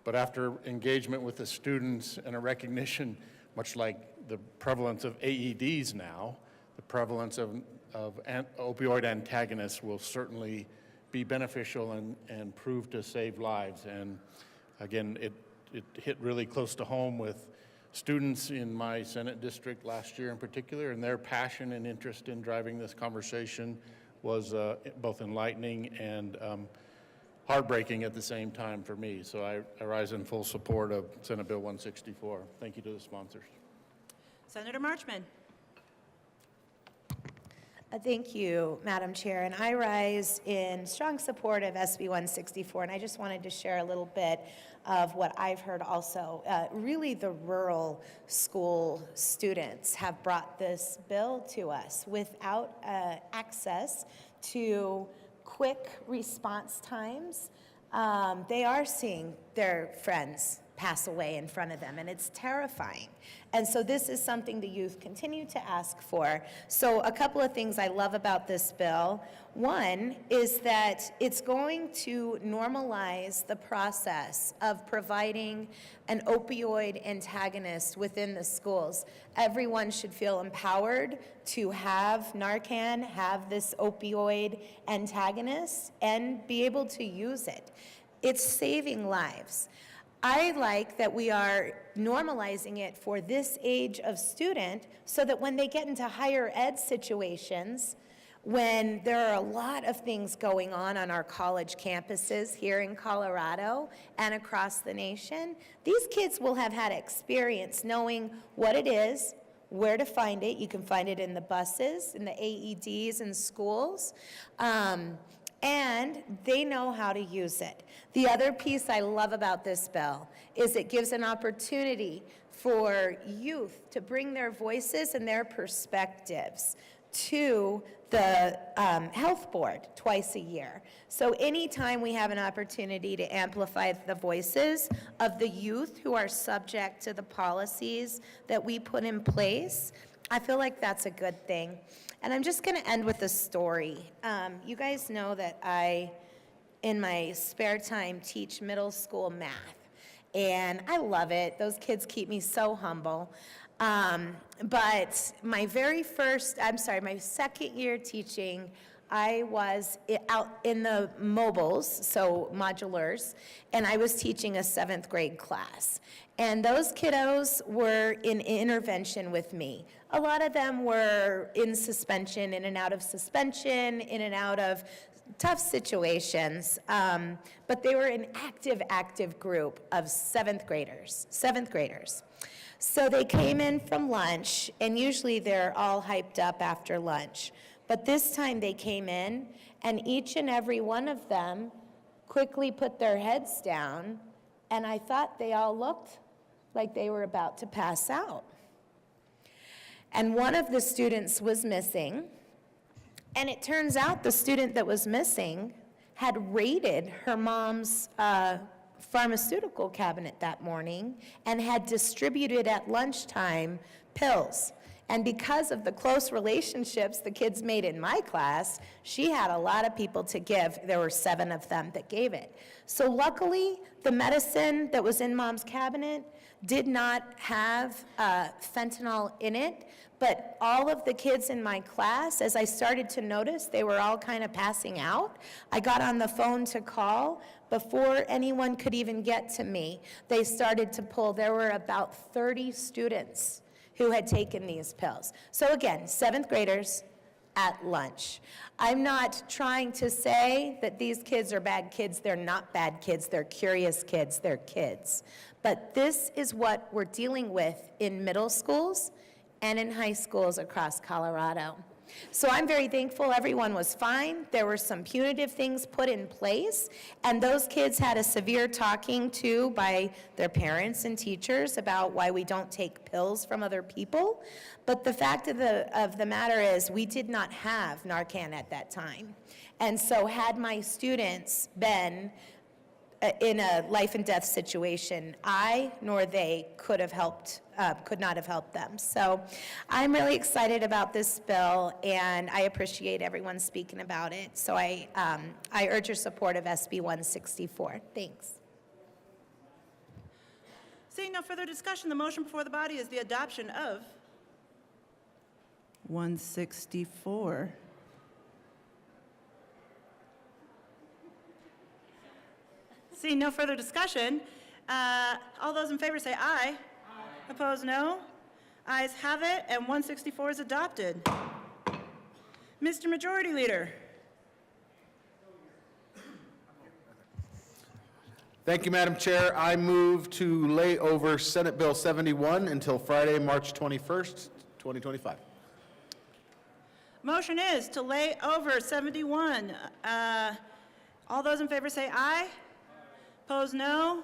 But after engagement with the students and a recognition, much like the prevalence of AEDs now, the prevalence of opioid antagonists will certainly be beneficial and prove to save lives. And again, it hit really close to home with students in my Senate district last year in particular, and their passion and interest in driving this conversation was both enlightening and heartbreaking at the same time for me. So I rise in full support of Senate Bill 164. Thank you to the sponsors. Senator Marchman. Thank you, Madam Chair, and I rise in strong support of SB 164, and I just wanted to share a little bit of what I've heard also. Really, the rural school students have brought this bill to us. Without access to quick response times, they are seeing their friends pass away in front of them, and it's terrifying. And so this is something the youth continue to ask for. So a couple of things I love about this bill. One is that it's going to normalize the process of providing an opioid antagonist within the schools. Everyone should feel empowered to have Narcan, have this opioid antagonist, and be able to use it. It's saving lives. I like that we are normalizing it for this age of student so that when they get into higher ed situations, when there are a lot of things going on our college campuses here in Colorado and across the nation, these kids will have had experience knowing what it is, where to find it. You can find it in the buses, in the AEDs in schools, and they know how to use it. The other piece I love about this bill is it gives an opportunity for youth to bring their voices and their perspectives to the health board twice a year. So anytime we have an opportunity to amplify the voices of the youth who are subject to the policies that we put in place, I feel like that's a good thing. And I'm just gonna end with a story. You guys know that I, in my spare time, teach middle school math. And I love it. Those kids keep me so humble. But my second year teaching, I was out in the mobiles, so modulars, and I was teaching a 7th grade class. And those kiddos were in intervention with me. A lot of them were in suspension, in and out of suspension, in and out of tough situations, but they were an active group of 7th graders. So they came in from lunch, and usually they're all hyped up after lunch. But this time they came in, and each and every one of them quickly put their heads down, and I thought they all looked like they were about to pass out. And one of the students was missing, and it turns out the student that was missing had raided her mom's pharmaceutical cabinet that morning and had distributed at lunchtime pills. And because of the close relationships the kids made in my class, she had a lot of people to give. There were 7 of them that gave it. So luckily, the medicine that was in mom's cabinet did not have fentanyl in it, but all of the kids in my class, as I started to notice, they were all kind of passing out. I got on the phone to call. Before anyone could even get to me, they started to pull. There were about 30 students who had taken these pills. So again, 7th graders at lunch. I'm not trying to say that these kids are bad kids. They're not bad kids. They're curious kids. They're kids. But this is what we're dealing with in middle schools and in high schools across Colorado. So I'm very thankful everyone was fine. There were some punitive things put in place, and those kids had a severe talking to by their parents and teachers about why we don't take pills from other people. But the fact of the matter is we did not have Narcan at that time. And so had my students been in a life and death situation, I nor they could not have helped them. So I'm really excited about this bill, and I appreciate everyone speaking about it. So I urge your support of SB 164. Thanks. Seeing no further discussion, the motion before the body is the adoption of 164. Seeing no further discussion, all those in favor say aye. Aye. Opposed, no. Ayes have it, and 164 is adopted. Mr. Majority Leader. Thank you, Madam Chair. I move to lay over Senate Bill 71 until Friday, March 21st, 2025. Motion is to lay over 71. All those in favor say aye. Opposed, no. No.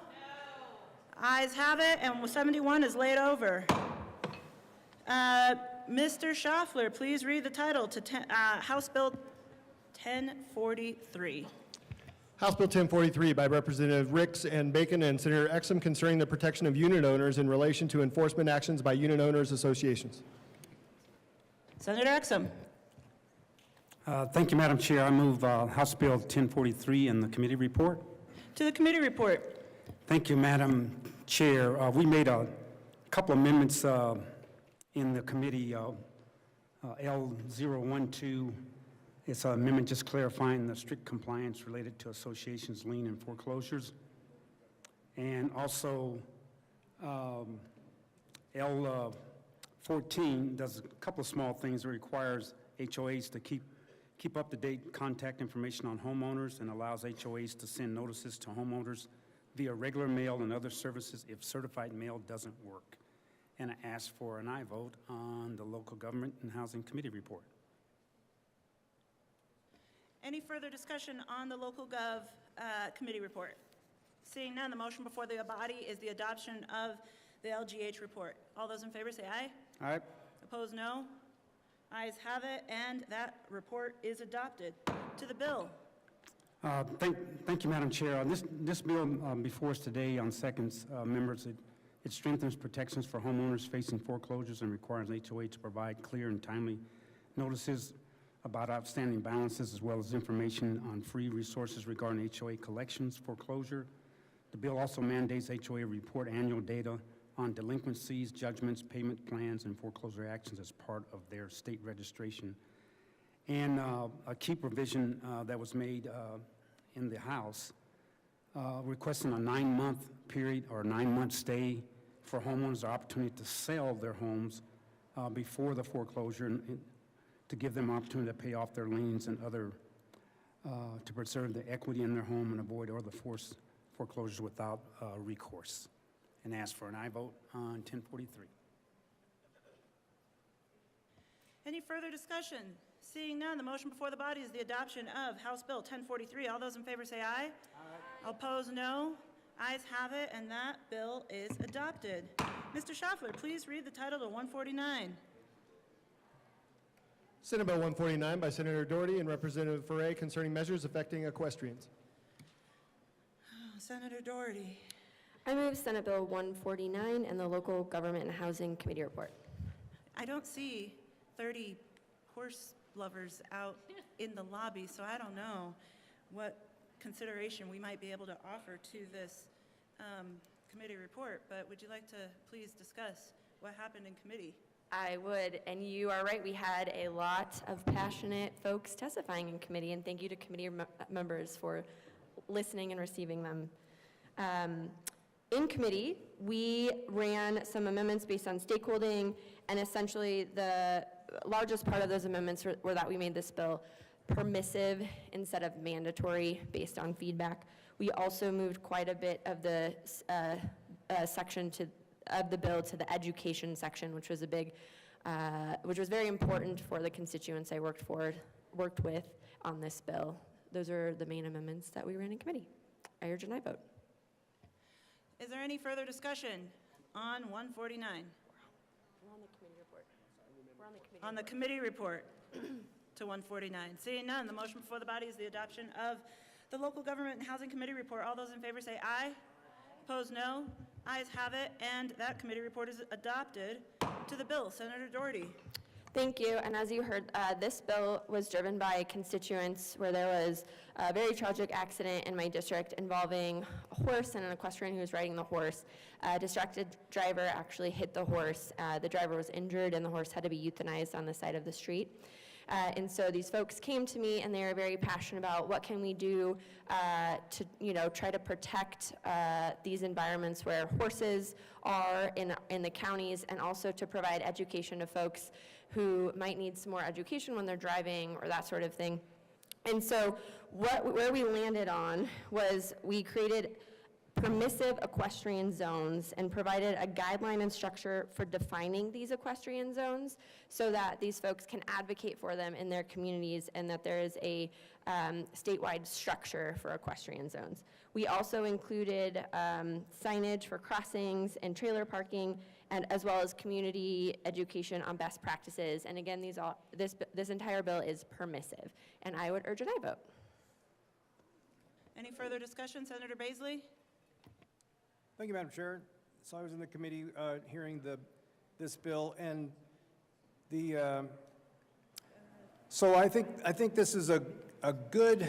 Ayes have it, and 71 is laid over. Mr. Schaffler, please read the title to House Bill 1043. House Bill 1043 by Representative Ricks and Bacon and Senator Exum concerning the protection of unit owners in relation to enforcement actions by unit owners associations. Senator Exum. Thank you, Madam Chair. I move House Bill 1043 and the committee report. To the committee report. Thank you, Madam Chair. We made a couple amendments in the committee. L012, it's an amendment just clarifying the strict compliance related to associations, lien, and foreclosures. And also L14 does a couple of small things. It requires HOAs to keep up-to-date contact information on homeowners and allows HOAs to send notices to homeowners via regular mail and other services if certified mail doesn't work. And I ask for an aye vote on the Local Government and Housing Committee report. Any further discussion on the local gov committee report? Seeing none, the motion before the body is the adoption of the LGH report. All those in favor say aye. Aye. Opposed, no. Ayes have it, and that report is adopted. To the bill. Thank you, Madam Chair. This bill before us today on seconds, members, it strengthens protections for homeowners facing foreclosures and requires HOA to provide clear and timely notices about outstanding balances as well as information on free resources regarding HOA collections, foreclosure. The bill also mandates HOA report annual data on delinquencies, judgments, payment plans, and foreclosure actions as part of their state registration. And a key provision that was made in the House requesting a 9-month period or 9-month stay for homeowners the opportunity to sell their homes before the foreclosure and to give them opportunity to pay off their liens and other, to preserve the equity in their home and avoid other forced foreclosures without recourse. And ask for an aye vote on 1043. Any further discussion? Seeing none, the motion before the body is the adoption of House Bill 1043. All those in favor say aye. Aye. Opposed, no. Ayes have it, and that bill is adopted. Mr. Schaffler, please read the title to 149. Senate Bill 149 by Senator Doherty and Representative Ferre concerning measures affecting equestrians. Senator Doherty. I move Senate Bill 149 and the Local Government and Housing Committee report. I don't see 30 horse lovers out in the lobby, so I don't know what consideration we might be able to offer to this committee report, but would you like to please discuss what happened in committee? I would, and you are right, we had a lot of passionate folks testifying in committee, and thank you to committee members for listening and receiving them. In committee, we ran some amendments based on stakeholding, and essentially the largest part of those amendments were that we made this bill permissive instead of mandatory based on feedback. We also moved quite a bit of the section of the bill to the education section, which was which was very important for the constituents I worked with on this bill. Those are the main amendments that we ran in committee. I urge an aye vote. Is there any further discussion on 149? We're on the committee report. On the committee report to 149. Seeing none, the motion before the body is the adoption of the Local Government and Housing Committee report. All those in favor say aye. Opposed, no. Ayes have it, and that committee report is adopted. To the bill, Senator Doherty. Thank you, and as you heard, this bill was driven by constituents where there was a very tragic accident in my district involving a horse and an equestrian who was riding the horse. A distracted driver actually hit the horse. The driver was injured and the horse had to be euthanized on the side of the street. And so these folks came to me and they were very passionate about what can we do to try to protect these environments where horses are in the counties, and also to provide education to folks who might need some more education when they're driving or that sort of thing. And so where we landed on was we created permissive equestrian zones and provided a guideline and structure for defining these equestrian zones so that these folks can advocate for them in their communities, and that there is a statewide structure for equestrian zones. We also included signage for crossings and trailer parking, and as well as community education on best practices. And again, this entire bill is permissive, and I would urge an aye vote. Any further discussion? Senator Baisley? Thank you, Madam Chair. So I was in the committee hearing this bill, and so I think this is a good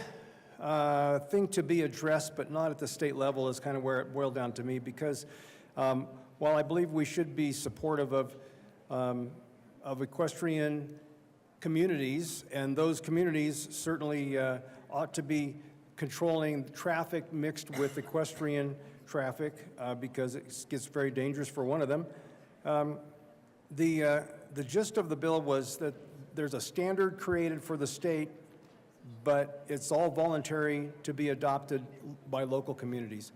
thing to be addressed, but not at the state level is kind of where it boiled down to me, because while I believe we should be supportive of equestrian communities, and those communities certainly ought to be controlling traffic mixed with equestrian traffic because it gets very dangerous for one of them. The gist of the bill was that there's a standard created for the state, but it's all voluntary to be adopted by local communities.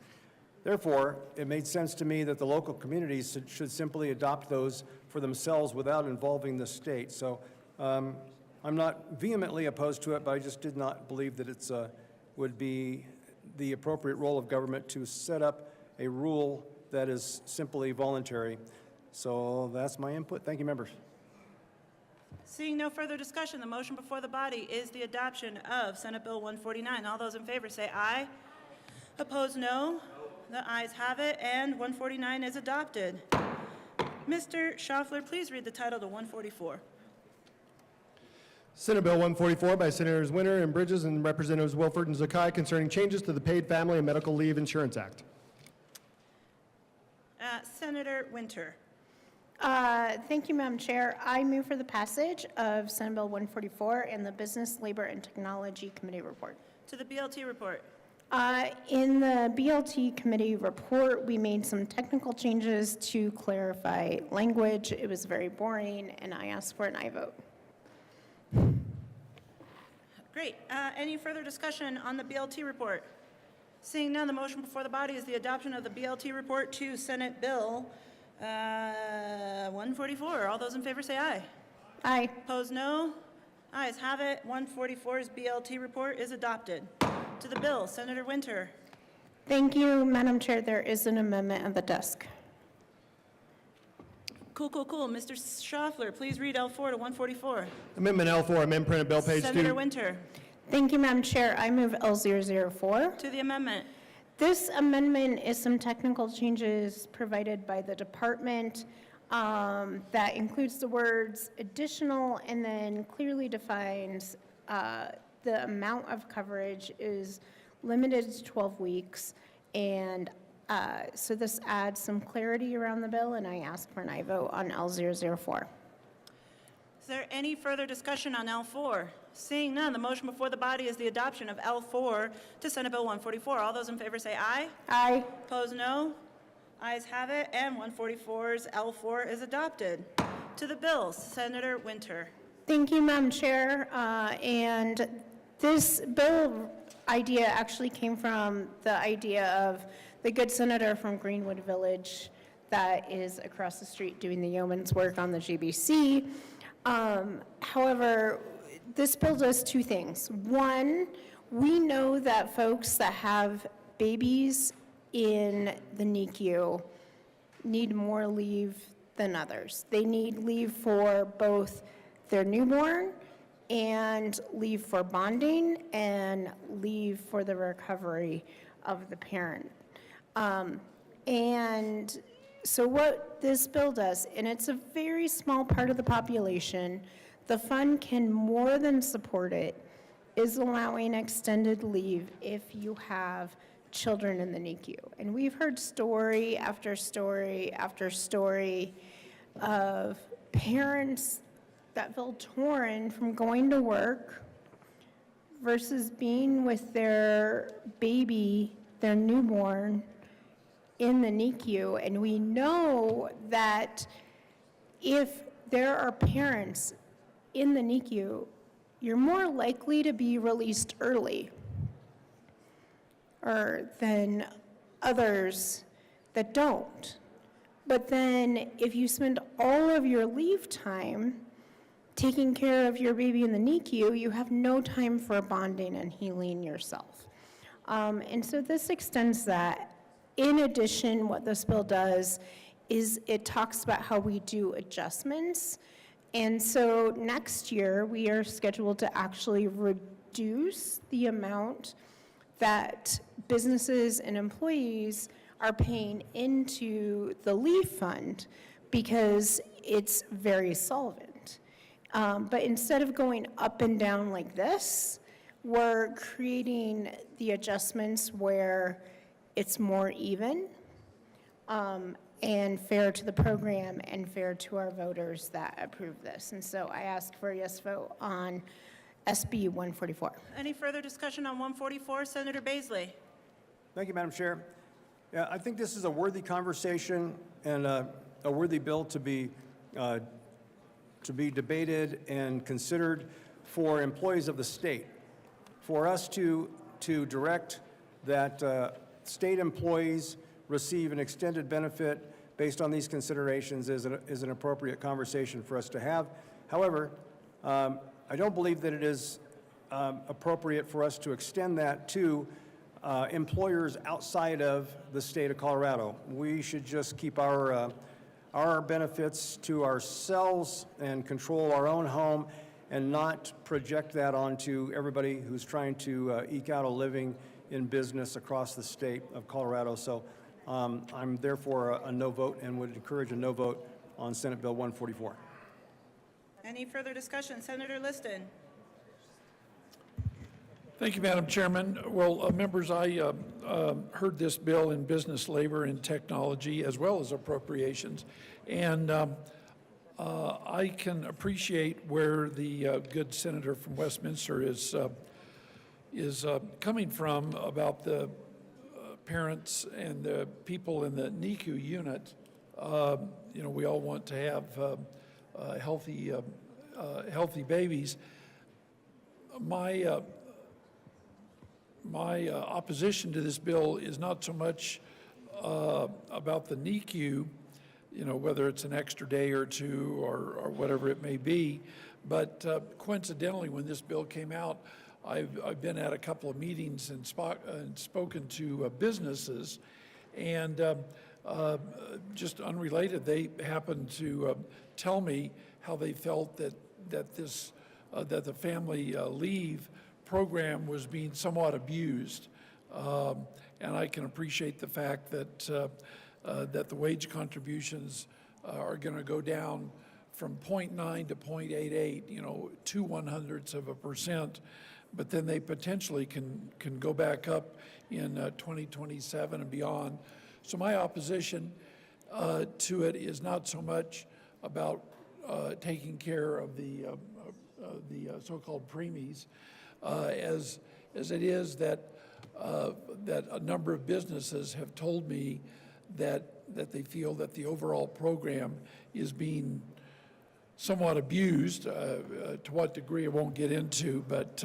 Therefore, it made sense to me that the local communities should simply adopt those for themselves without involving the state. So I'm not vehemently opposed to it, but I just did not believe that it's would be the appropriate role of government to set up a rule that is simply voluntary. So that's my input. Thank you, members. Seeing no further discussion, the motion before the body is the adoption of Senate Bill 149. All those in favor say aye. Opposed, no. The ayes have it, and 149 is adopted. Mr. Schaffler, please read the title to 144. Senate Bill 144 by Senators Winter and Bridges and Representatives Wilford and Zakai concerning changes to the Paid Family and Medical Leave Insurance Act. Senator Winter. Thank you, Madam Chair. I move for the passage of Senate Bill 144 and the Business, Labor, and Technology Committee report. To the BLT report. In the BLT committee report, we made some technical changes to clarify language. It was very boring, and I asked for an aye vote. Great. Any further discussion on the BLT report? Seeing none, the motion before the body is the adoption of the BLT report to Senate Bill 144. All those in favor say aye. Aye. Opposed, no. Ayes have it. 144's BLT report is adopted. To the bill, Senator Winter. Thank you, Madam Chair. There is an amendment at the desk. Cool. Mr. Schaffler, please read L4 to 144. Amendment L4, amend printed bill page 2. Senator Winter. Thank you, Madam Chair. I move L004. To the amendment. This amendment is some technical changes provided by the department that includes the words additional and then clearly defines the amount of coverage is limited to 12 weeks. And so this adds some clarity around the bill, and I ask for an aye vote on L004. Is there any further discussion on L4? Seeing none, the motion before the body is the adoption of L4 to Senate Bill 144. All those in favor say aye. Aye. Opposed, no. Ayes have it, and 144's L4 is adopted. To the bills, Senator Winter. Thank you, Madam Chair. And this bill idea actually came from the idea of the good senator from Greenwood Village that is across the street doing the yeoman's work on the GBC. However, this bill does two things. One, we know that folks that have babies in the NICU need more leave than others. They need leave for both their newborn and leave for bonding and leave for the recovery of the parent. And so what this bill does, and it's a very small part of the population, the fund can more than support it, is allowing extended leave if you have children in the NICU. And we've heard story after story after story of parents that feel torn from going to work versus being with their baby, their newborn, in the NICU. And we know that if there are parents in the NICU, you're more likely to be released early or than others that don't. But then if you spend all of your leave time taking care of your baby in the NICU, you have no time for bonding and healing yourself. And so this extends that. In addition, what this bill does is it talks about how we do adjustments. And so next year, we are scheduled to actually reduce the amount that businesses and employees are paying into the leave fund because it's very solvent. But instead of going up and down like this, we're creating the adjustments where it's more even and fair to the program and fair to our voters that approve this. And so I ask for a yes vote on SB 144. Any further discussion on 144? Senator Baisley. Thank you, Madam Chair. Yeah, I think this is a worthy conversation and a worthy bill to be debated and considered for employees of the state. For us to direct that state employees receive an extended benefit based on these considerations is an appropriate conversation for us to have. However, I don't believe that it is appropriate for us to extend that to employers outside of the state of Colorado. We should just keep our benefits to ourselves and control our own home and not project that onto everybody who's trying to eke out a living in business across the state of Colorado. So I'm therefore a no vote and would encourage a no vote on Senate Bill 144. Any further discussion? Senator Liston. Thank you, Madam Chairman. Well, members, I heard this bill in business, labor, and technology, as well as appropriations. And I can appreciate where the good senator from Westminster is coming from about the parents and the people in the NICU unit. You know, we all want to have healthy babies. My opposition to this bill is not so much about the NICU, you know, whether it's an extra day or two or whatever it may be, but coincidentally, when this bill came out, I've been at a couple of meetings and spoken to businesses, and just unrelated, they happened to tell me how they felt that the family leave program was being somewhat abused, and I can appreciate the fact that the wage contributions are going to go down from 0.9 to 0.88, you know, 0.02%, but then they potentially can go back up in 2027 and beyond. So my opposition to it is not so much about taking care of the so-called preemies, as it is that a number of businesses have told me that they feel that the overall program is being somewhat abused. To what degree I won't get into, but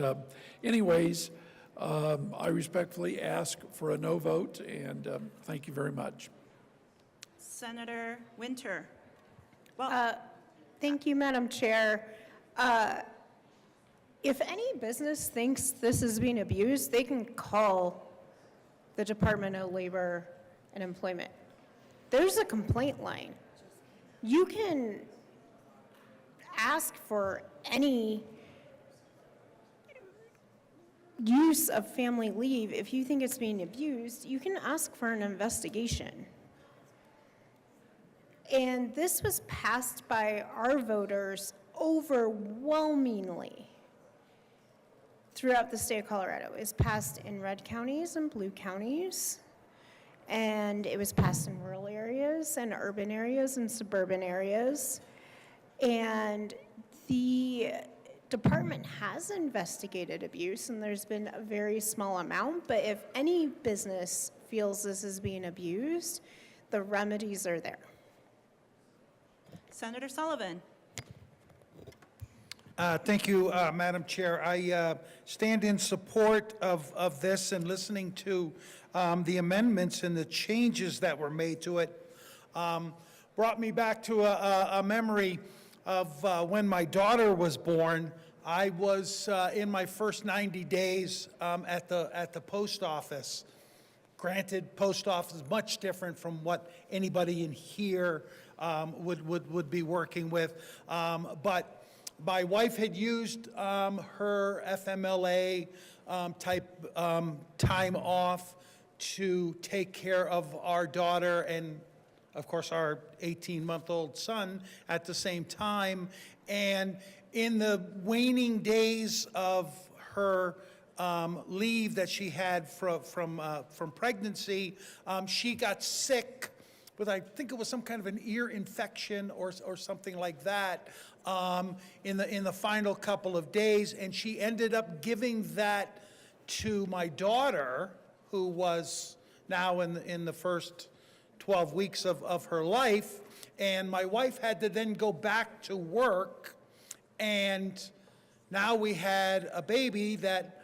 anyways, I respectfully ask for a no vote, and thank you very much. Senator Winter. Well, thank you, Madam Chair. If any business thinks this is being abused, they can call the Department of Labor and Employment. There's a complaint line. You can ask for any use of family leave. If you think it's being abused, you can ask for an investigation. And this was passed by our voters overwhelmingly throughout the state of Colorado. It was passed in red counties and blue counties, and it was passed in rural areas and urban areas and suburban areas. And the department has investigated abuse, and there's been a very small amount, but if any business feels this is being abused, the remedies are there. Senator Sullivan. Thank you, Madam Chair. I stand in support of this, and listening to the amendments and the changes that were made to it brought me back to a memory of when my daughter was born. I was in my first 90 days at the post office. Granted, post office is much different from what anybody in here would be working with, but My wife had used her FMLA type time off to take care of our daughter and, of course, our 18-month-old son at the same time. And in the waning days of her leave that she had from pregnancy, she got sick with, I think it was some kind of an ear infection or something like that in the final couple of days, and she ended up giving that to my daughter, who was now in the first 12 weeks of her life, and my wife had to then go back to work, and now we had a baby that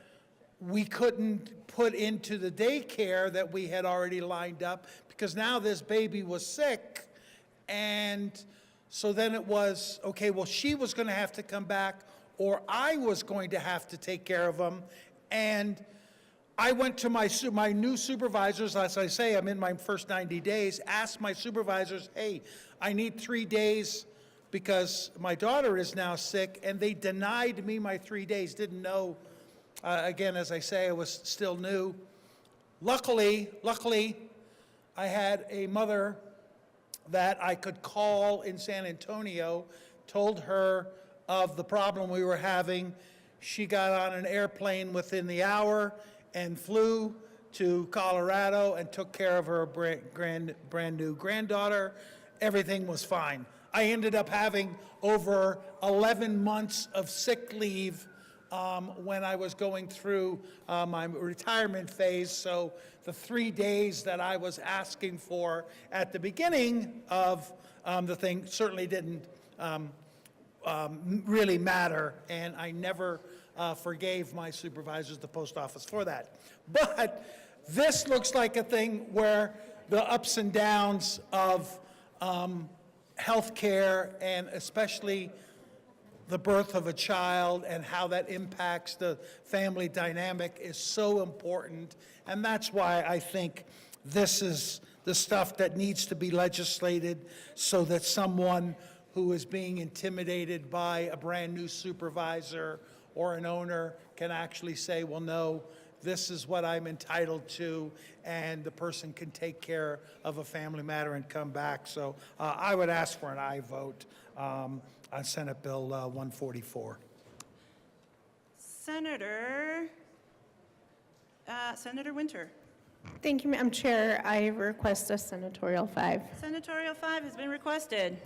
we couldn't put into the daycare that we had already lined up, because now this baby was sick. And so then it was, okay, well, she was going to have to come back, or I was going to have to take care of him. And I went to my new supervisors, as I say, I'm in my first 90 days, asked my supervisors, hey, I need 3 days because my daughter is now sick, and they denied me my 3 days, didn't know. Again, as I say, I was still new. Luckily, I had a mother that I could call in San Antonio, told her of the problem we were having. She got on an airplane within the hour and flew to Colorado and took care of her brand new granddaughter. Everything was fine. I ended up having over 11 months of sick leave when I was going through my retirement phase. So the 3 days that I was asking for at the beginning of the thing certainly didn't really matter, and I never forgave my supervisors, the post office, for that. But this looks like a thing where the ups and downs of healthcare, and especially the birth of a child and how that impacts the family dynamic, is so important. And that's why I think this is the stuff that needs to be legislated, so that someone who is being intimidated by a brand new supervisor or an owner can actually say, well, no, this is what I'm entitled to, and the person can take care of a family matter and come back. So I would ask for an aye vote on Senate Bill 144. Senator Winter. Thank you, Madam Chair. I request a senatorial 5. Senatorial 5 has been requested.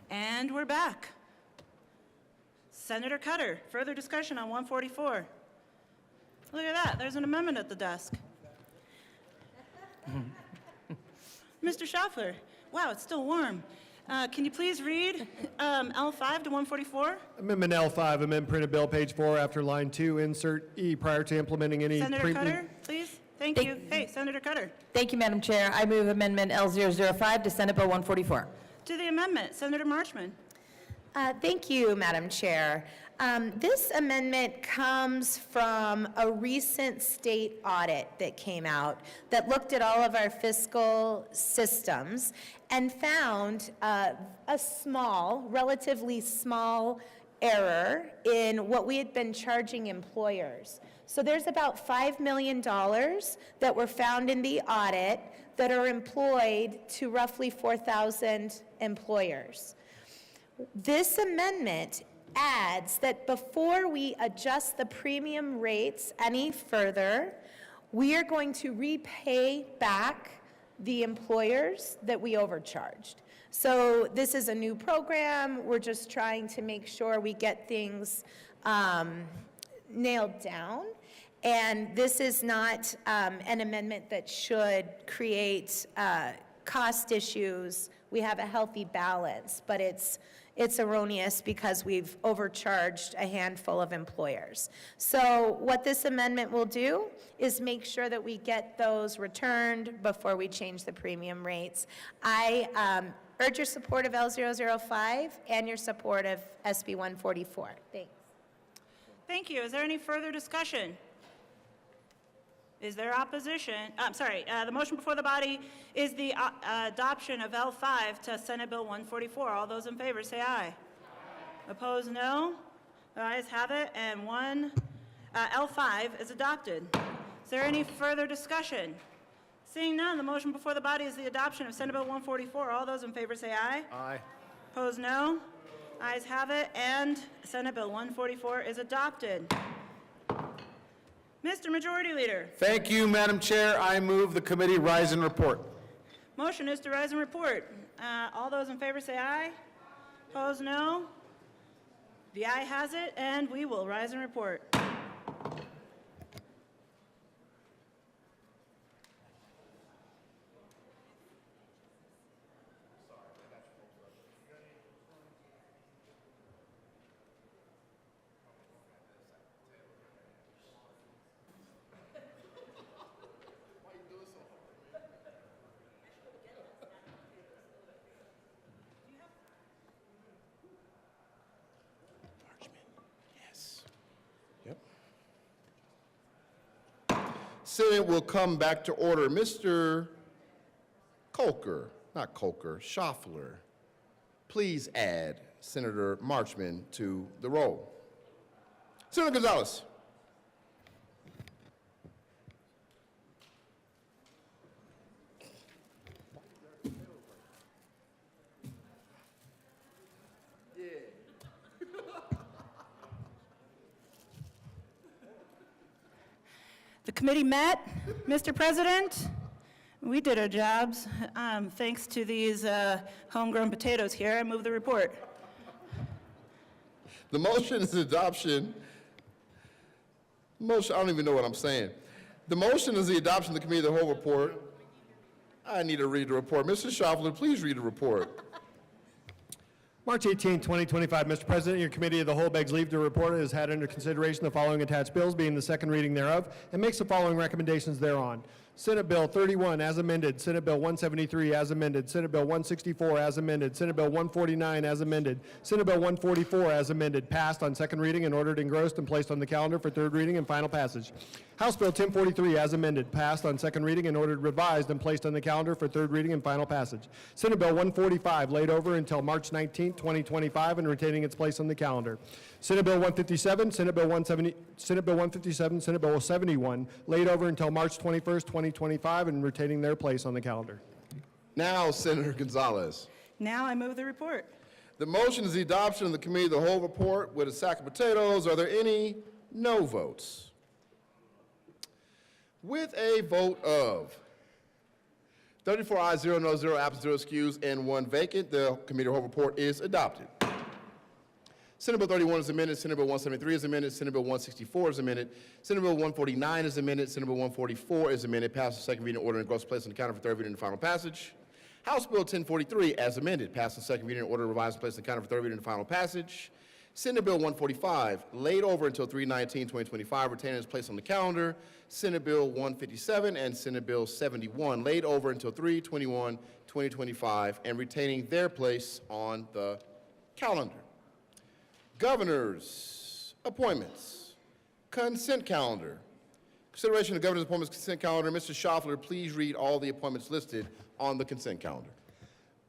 And we're back. Senator Cutter, further discussion on 144. Look at that, there's an amendment at the desk. Mr. Schaffler, wow, it's still warm. Can you please read L5 to 144? Amendment L5, amend printed bill, page 4, after line 2, insert E, prior to implementing any... Senator Cutter, please. Thank you. Hey, Senator Cutter. Thank you, Madam Chair. I move Amendment L005 to Senate Bill 144. To the amendment, Senator Marchman. Thank you, Madam Chair. This amendment comes from a recent state audit that came out that looked at all of our fiscal systems and found a relatively small error in what we had been charging employers. So there's about $5 million that were found in the audit that are employed to roughly 4,000 employers. This amendment adds that before we adjust the premium rates any further, we are going to repay back the employers that we overcharged. So this is a new program. We're just trying to make sure we get things nailed down. And this is not an amendment that should create cost issues. We have a healthy balance, but it's erroneous because we've overcharged a handful of employers. So what this amendment will do is make sure that we get those returned before we change the premium rates. I urge your support of L005 and your support of SB 144. Thanks. Thank you. Is there any further discussion? Is there opposition? I'm sorry, the motion before the body is the adoption of L5 to Senate Bill 144. All those in favor say aye. Opposed, no. The ayes have it, and L5 is adopted. Is there any further discussion? Seeing none, the motion before the body is the adoption of Senate Bill 144. All those in favor say aye. Aye. Opposed, no. Ayes have it, and Senate Bill 144 is adopted. Mr. Majority Leader. Thank you, Madam Chair. I move the committee rise and report. Motion is to rise and report. All those in favor say aye. Opposed, no. The aye has it, and we will rise and report. Senate will come back to order. Mr. Schaffler, please add Senator Marchman to the roll. Senator Gonzalez. The committee met, Mr. President. We did our jobs. Thanks to these homegrown potatoes here, I move the report. The motion is adoption. I don't even know what I'm saying. The motion is the adoption of the committee of the whole report. I need to read the report. Mr. Schaffler, please read the report. March 18, 2025, Mr. President, your committee of the whole begs leave to report it has had under consideration the following attached bills, being the second reading thereof, and makes the following recommendations thereon. Senate Bill 31 as amended, Senate Bill 173 as amended, Senate Bill 164 as amended, Senate Bill 149 as amended, Senate Bill 144 as amended, passed on second reading and ordered engrossed and placed on the calendar for third reading and final passage. House Bill 1043 as amended, passed on second reading and ordered revised and placed on the calendar for third reading and final passage. Senate Bill 145 laid over until March 19, 2025 and retaining its place on the calendar. Senate Bill 157, Senate Bill 157, Senate Bill 71 laid over until March 21st, 2025 and retaining their place on the calendar. Now, Senator Gonzalez. Now I move the report. The motion is the adoption of the committee of the whole report with a sack of potatoes. Are there any no votes? With a vote of 34 ayes, 0 no, 0 absent, 0 excused, and 1 vacant. The committee of the whole report is adopted. Senate Bill 31 is amended. Senate Bill 173 is amended. Senate Bill 164 is amended. Senate Bill 149 is amended. Senate Bill 144 is amended. Passed on second reading, order and gross place on the counter for third reading and final passage. House Bill 1043 as amended. Passed on second reading, order revised and placed on the counter for third reading and final passage. Senate Bill 145 laid over until 3/19/2025, retained as placed on the calendar. Senate Bill 157 and Senate Bill 71 laid over until 3/21/2025 and retaining their place on the calendar. Governor's appointments. Consent calendar. Consideration of governor's appointments consent calendar. Mr. Schaffler, please read all the appointments listed on the consent calendar.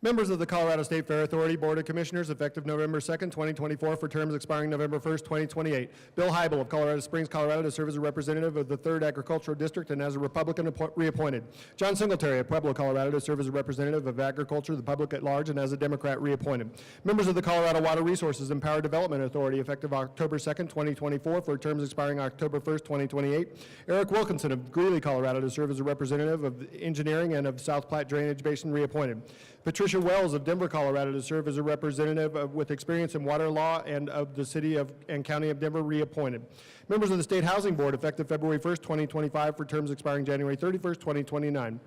Members of the Colorado State Fair Authority Board of Commissioners, effective November 2nd, 2024, for terms expiring November 1st, 2028. Bill Hybel of Colorado Springs, Colorado, to serve as a representative of the 3rd Agricultural District and as a Republican reappointed. John Singletary of Pueblo, Colorado, to serve as a representative of Agriculture, the public at large, and as a Democrat reappointed. Members of the Colorado Water Resources and Power Development Authority, effective October 2nd, 2024, for terms expiring October 1st, 2028. Eric Wilkinson of Greeley, Colorado, to serve as a representative of Engineering and of South Platte Drainage Basin reappointed. Patricia Wells of Denver, Colorado, to serve as a representative with experience in water law and of the City and County of Denver reappointed. Members of the State Housing Board, effective February 1st, 2025, for terms expiring January 31st, 2029.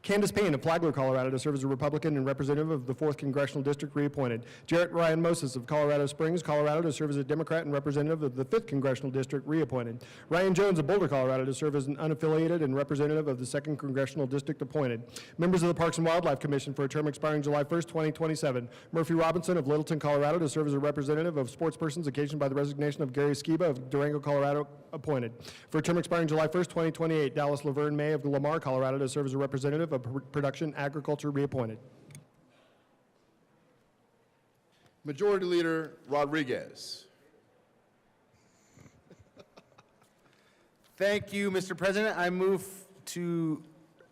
Candace Payne of Flagler, Colorado, to serve as a Republican and representative of the 4th Congressional District reappointed. Jarrett Ryan Moses of Colorado Springs, Colorado, to serve as a Democrat and representative of the 5th Congressional District reappointed. Ryan Jones of Boulder, Colorado, to serve as an unaffiliated and representative of the 2nd Congressional District appointed. Members of the Parks and Wildlife Commission for a term expiring July 1st, 2027. Murphy Robinson of Littleton, Colorado, to serve as a representative of sports persons occasioned by the resignation of Gary Skiba of Durango, Colorado, appointed. For a term expiring July 1st, 2028, Dallas Laverne May of Lamar, Colorado, to serve as a representative of Production Agriculture reappointed. Majority Leader Rodriguez. Thank you, Mr. President. I move to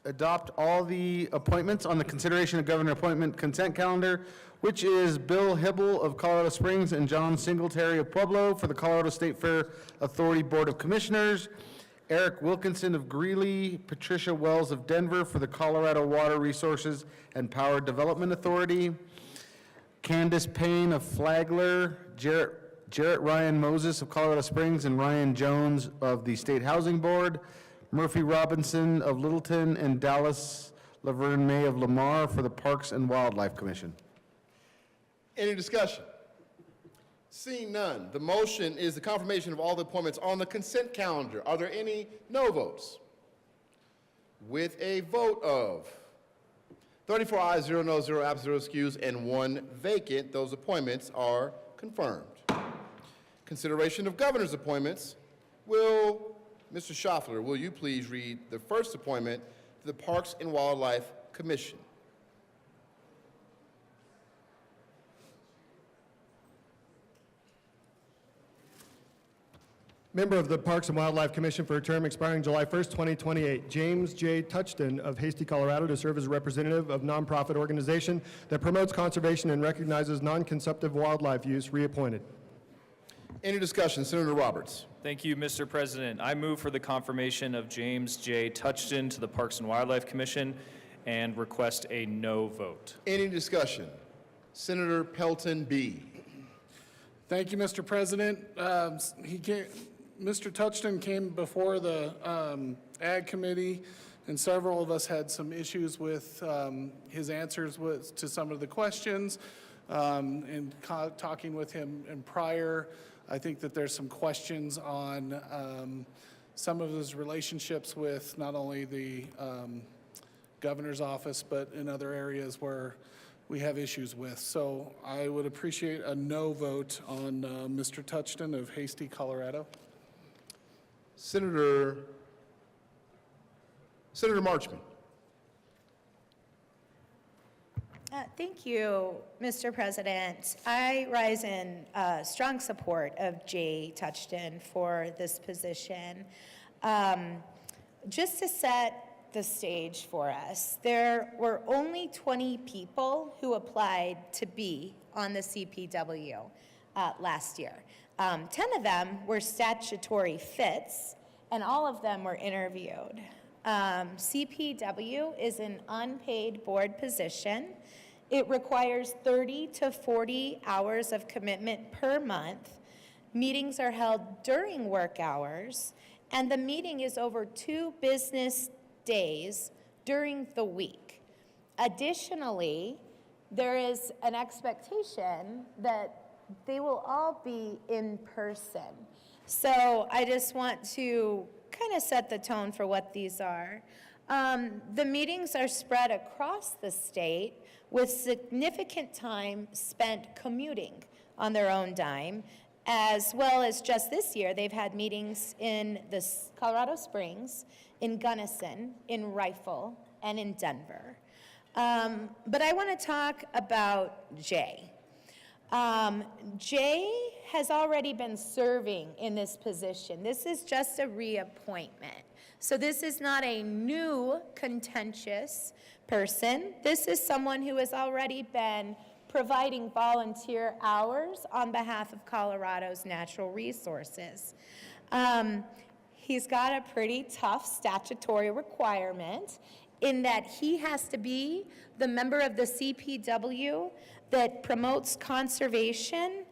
adopt all the appointments on the consideration of governor appointment consent calendar, which is Bill Hybel of Colorado Springs and John Singletary of Pueblo for the Colorado State Fair Authority Board of Commissioners, Eric Wilkinson of Greeley, Patricia Wells of Denver for the Colorado Water Resources and Power Development Authority, Candace Payne of Flagler, Jarrett Ryan Moses of Colorado Springs, and Ryan Jones of the State Housing Board, Murphy Robinson of Littleton, and Dallas Laverne May of Lamar for the Parks and Wildlife Commission. Any discussion? Seeing none, the motion is the confirmation of all the appointments on the consent calendar. Are there any no votes? With a vote of 34 ayes, 0 no, 0 absent, 0 excused, and 1 vacant, those appointments are confirmed. Consideration of governor's appointments. Mr. Schaffler, will you please read the first appointment to the Parks and Wildlife Commission? Member of the Parks and Wildlife Commission for a term expiring July 1st, 2028, James J. Touchton of Hasty, Colorado, to serve as a representative of nonprofit organization that promotes conservation and recognizes non-consumptive wildlife use, reappointed. Any discussion? Senator Roberts. Thank you, Mr. President. I move for the confirmation of James J. Touchton to the Parks and Wildlife Commission and request a no vote. Any discussion? Senator Pelton B. Thank you, Mr. President. Mr. Touchton came before the Ag Committee, and several of us had some issues with his answers to some of the questions. And talking with him in prior, I think that there's some questions on some of his relationships with not only the governor's office, but in other areas where we have issues with. So I would appreciate a no vote on Mr. Touchton of Hasty, Colorado. Senator Marchman. Thank you, Mr. President. I rise in strong support of Jay Touchton for this position. Just to set the stage for us, there were only 20 people who applied to be on the CPW last year. 10 of them were statutory fits, and all of them were interviewed. CPW is an unpaid board position. It requires 30 to 40 hours of commitment per month. Meetings are held during work hours, and the meeting is over 2 business days during the week. Additionally, there is an expectation that they will all be in person. So I just want to kind of set the tone for what these are. The meetings are spread across the state with significant time spent commuting on their own dime, as well as just this year, they've had meetings in the Colorado Springs, in Gunnison, in Rifle, and in Denver. But I want to talk about Jay. Jay has already been serving in this position. This is just a reappointment. So this is not a new contentious person. This is someone who has already been providing volunteer hours on behalf of Colorado's natural resources. He's got a pretty tough statutory requirement in that he has to be the member of the CPW that promotes conservation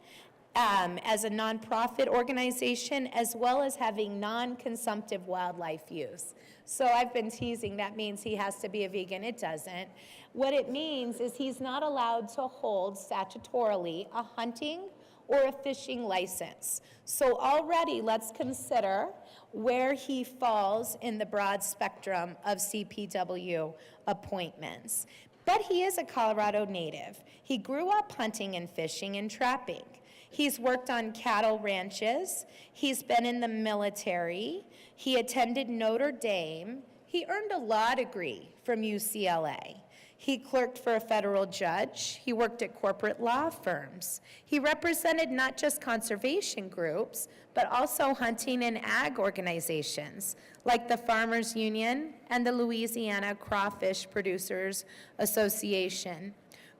as a nonprofit organization, as well as having non-consumptive wildlife use. So I've been teasing, that means he has to be a vegan. It doesn't. What it means is he's not allowed to hold statutorily a hunting or a fishing license. So already let's consider where he falls in the broad spectrum of CPW appointments. But he is a Colorado native. He grew up hunting and fishing and trapping. He's worked on cattle ranches. He's been in the military. He attended Notre Dame. He earned a law degree from UCLA. He clerked for a federal judge. He worked at corporate law firms. He represented not just conservation groups, but also hunting and ag organizations like the Farmers Union and the Louisiana Crawfish Producers Association.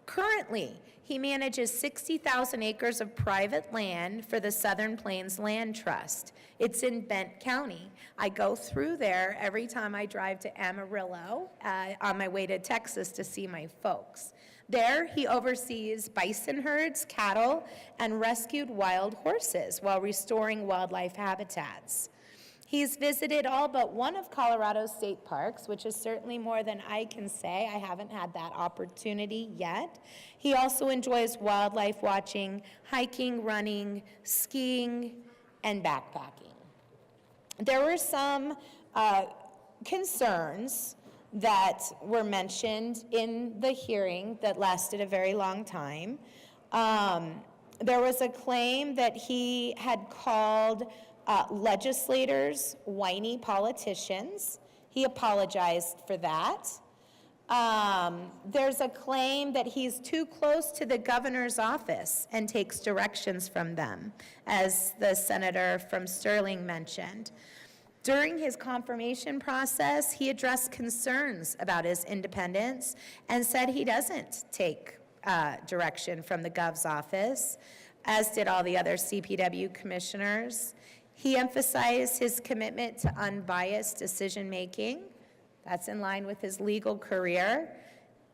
Currently, he manages 60,000 acres of private land for the Southern Plains Land Trust. It's in Bent County. I go through there every time I drive to Amarillo on my way to Texas to see my folks. There, he oversees bison herds, cattle, and rescued wild horses while restoring wildlife habitats. He's visited all but one of Colorado's state parks, which is certainly more than I can say. I haven't had that opportunity yet. He also enjoys wildlife watching, hiking, running, skiing, and backpacking. There were some concerns that were mentioned in the hearing that lasted a very long time. There was a claim that he had called legislators whiny politicians. He apologized for that. There's a claim that he's too close to the governor's office and takes directions from them, as the senator from Sterling mentioned. During his confirmation process, he addressed concerns about his independence and said he doesn't take direction from the gov's office, as did all the other CPW commissioners. He emphasized his commitment to unbiased decision-making. That's in line with his legal career.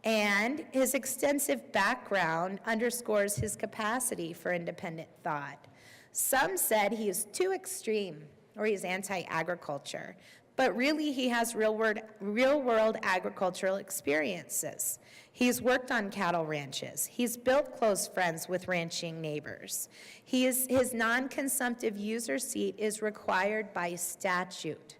And his extensive background underscores his capacity for independent thought. Some said he is too extreme, or he's anti-agriculture, but really he has real-world agricultural experiences. He's worked on cattle ranches. He's built close friends with ranching neighbors. His non-consumptive user seat is required by statute.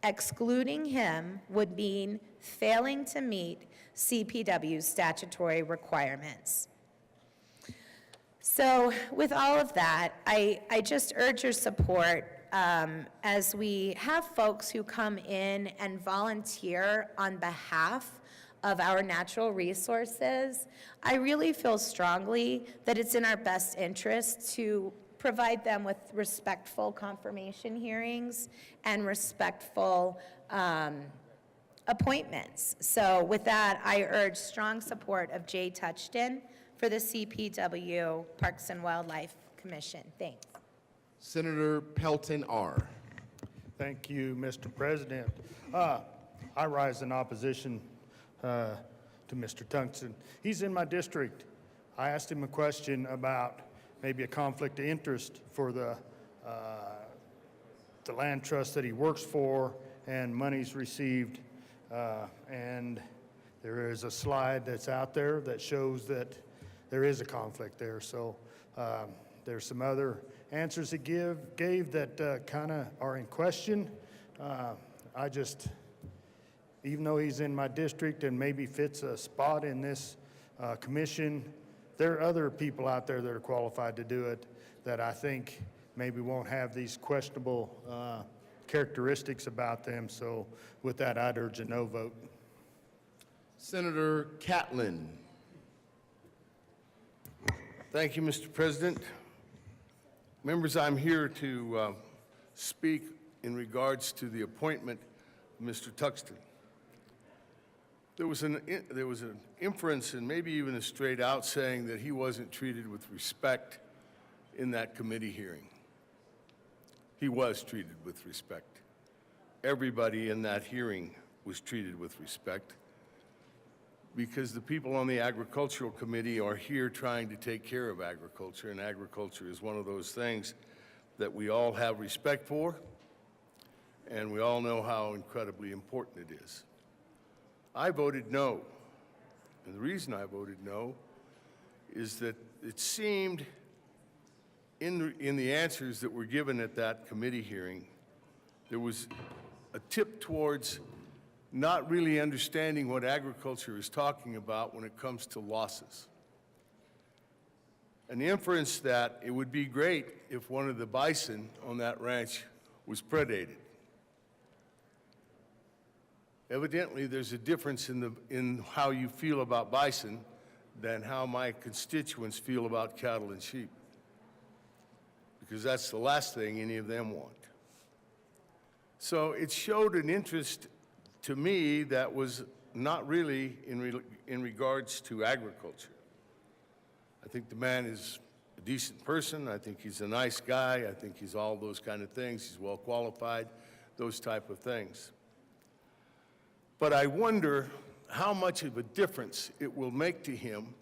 Excluding him would mean failing to meet CPW's statutory requirements. So with all of that, I just urge your support as we have folks who come in and volunteer on behalf of our natural resources. I really feel strongly that it's in our best interest to provide them with respectful confirmation hearings and respectful appointments. So with that, I urge strong support of Jay Touchton for the CPW Parks and Wildlife Commission. Thanks. Senator Pelton R. Thank you, Mr. President. I rise in opposition to Mr. Tungsten. He's in my district. I asked him a question about maybe a conflict of interest for the land trust that he works for and monies received. And there is a slide that's out there that shows that there is a conflict there. So there's some other answers he gave that kind of are in question. I just, even though he's in my district and maybe fits a spot in this commission, there are other people out there that are qualified to do it that I think maybe won't have these questionable characteristics about them. So with that, I'd urge a no vote. Senator Catlin. Thank you, Mr. President. Members, I'm here to speak in regards to the appointment of Mr. Tuxton. There was an inference and maybe even a straight out saying that he wasn't treated with respect in that committee hearing. He was treated with respect. Everybody in that hearing was treated with respect because the people on the Agricultural Committee are here trying to take care of agriculture, and agriculture is one of those things that we all have respect for, and we all know how incredibly important it is. I voted no, and the reason I voted no is that it seemed in the answers that were given at that committee hearing, there was a tip towards not really understanding what agriculture is talking about when it comes to losses. An inference that it would be great if one of the bison on that ranch was predated. Evidently, there's a difference in how you feel about bison than how my constituents feel about cattle and sheep, because that's the last thing any of them want. So it showed an interest to me that was not really in regards to agriculture. I think the man is a decent person. I think he's a nice guy. I think he's all those kind of things. He's well qualified, those type of things. But I wonder how much of a difference it will make to him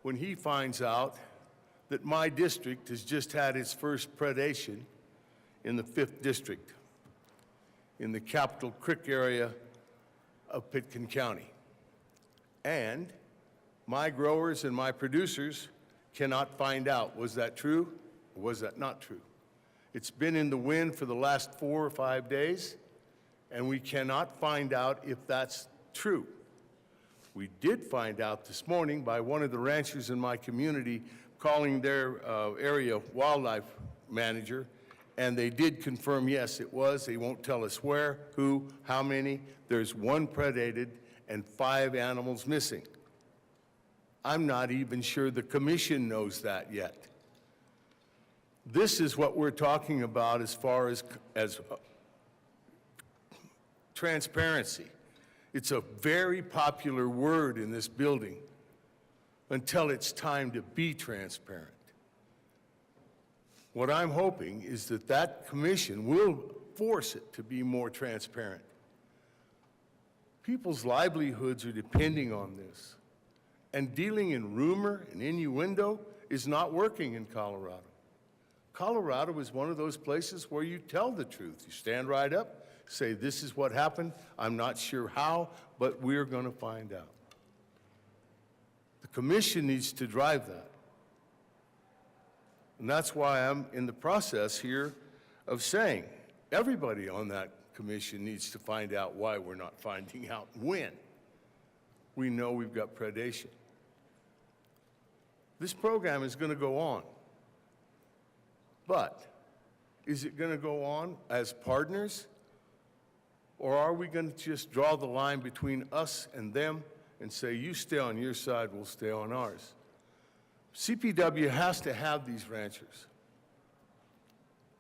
when he finds out that my district has just had its first predation in the 5th district, in the Capitol Creek area of Pitkin County. And my growers and my producers cannot find out, was that true or was that not true? It's been in the wind for the last 4 or 5 days, and we cannot find out if that's true. We did find out this morning by one of the ranchers in my community calling their area wildlife manager, and they did confirm, yes, it was. They won't tell us where, who, how many. There's 1 predated and 5 animals missing. I'm not even sure the commission knows that yet. This is what we're talking about as far as transparency. It's a very popular word in this building until it's time to be transparent. What I'm hoping is that that commission will force it to be more transparent. People's livelihoods are depending on this. And dealing in rumor and innuendo is not working in Colorado. Colorado is one of those places where you tell the truth. You stand right up, say, this is what happened. I'm not sure how, but we're going to find out. The commission needs to drive that. And that's why I'm in the process here of saying everybody on that commission needs to find out why we're not finding out when we know we've got predation. This program is going to go on. But is it going to go on as partners? Or are we going to just draw the line between us and them and say, you stay on your side, we'll stay on ours? CPW has to have these ranchers.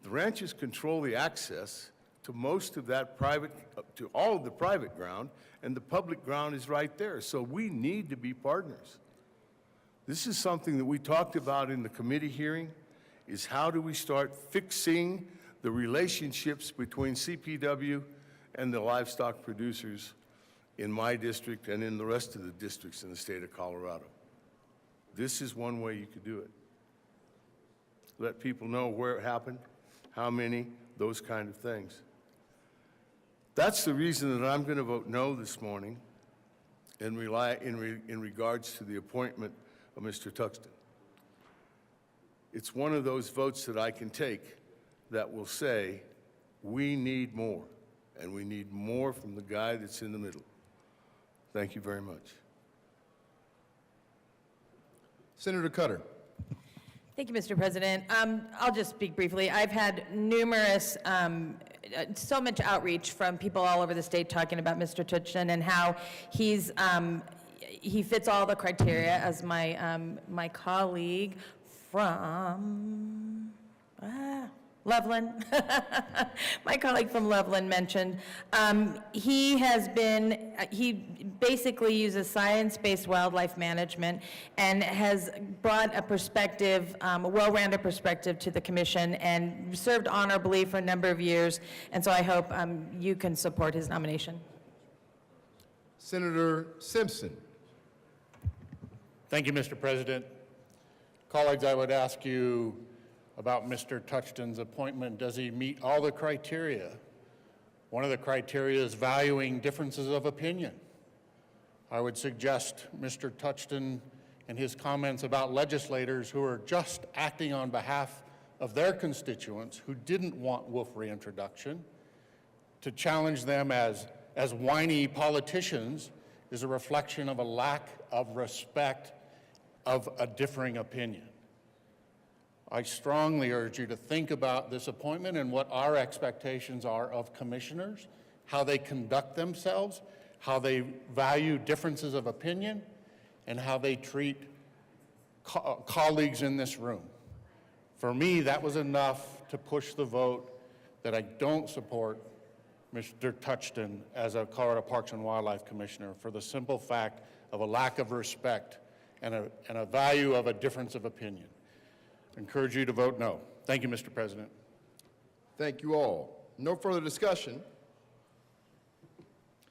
The ranchers control the access to most of that private, to all of the private ground, and the public ground is right there. So we need to be partners. This is something that we talked about in the committee hearing, is how do we start fixing the relationships between CPW and the livestock producers in my district and in the rest of the districts in the state of Colorado. This is one way you could do it. Let people know where it happened, how many, those kind of things. That's the reason that I'm going to vote no this morning in regards to the appointment of Mr. Tuxton. It's one of those votes that I can take that will say, we need more, and we need more from the guy that's in the middle. Thank you very much. Senator Cutter. Thank you, Mr. President. I'll just speak briefly. I've had numerous, so much outreach from people all over the state talking about Mr. Tuxton and how he fits all the criteria, as my colleague from Loveland, my colleague from Loveland mentioned. He basically uses science-based wildlife management and has brought a perspective, a well-rounded perspective to the commission and served honorably for a number of years. And so I hope you can support his nomination. Senator Simpson. Thank you, Mr. President. Colleagues, I would ask you about Mr. Tuxton's appointment. Does he meet all the criteria? One of the criteria is valuing differences of opinion. I would suggest Mr. Tuxton and his comments about legislators who are just acting on behalf of their constituents who didn't want wolf reintroduction, to challenge them as whiny politicians is a reflection of a lack of respect of a differing opinion. I strongly urge you to think about this appointment and what our expectations are of commissioners, how they conduct themselves, how they value differences of opinion, and how they treat colleagues in this room. For me, that was enough to push the vote that I don't support Mr. Tuxton as a Colorado Parks and Wildlife Commissioner for the simple fact of a lack of respect and a value of a difference of opinion. I encourage you to vote no. Thank you, Mr. President. Thank you all. No further discussion.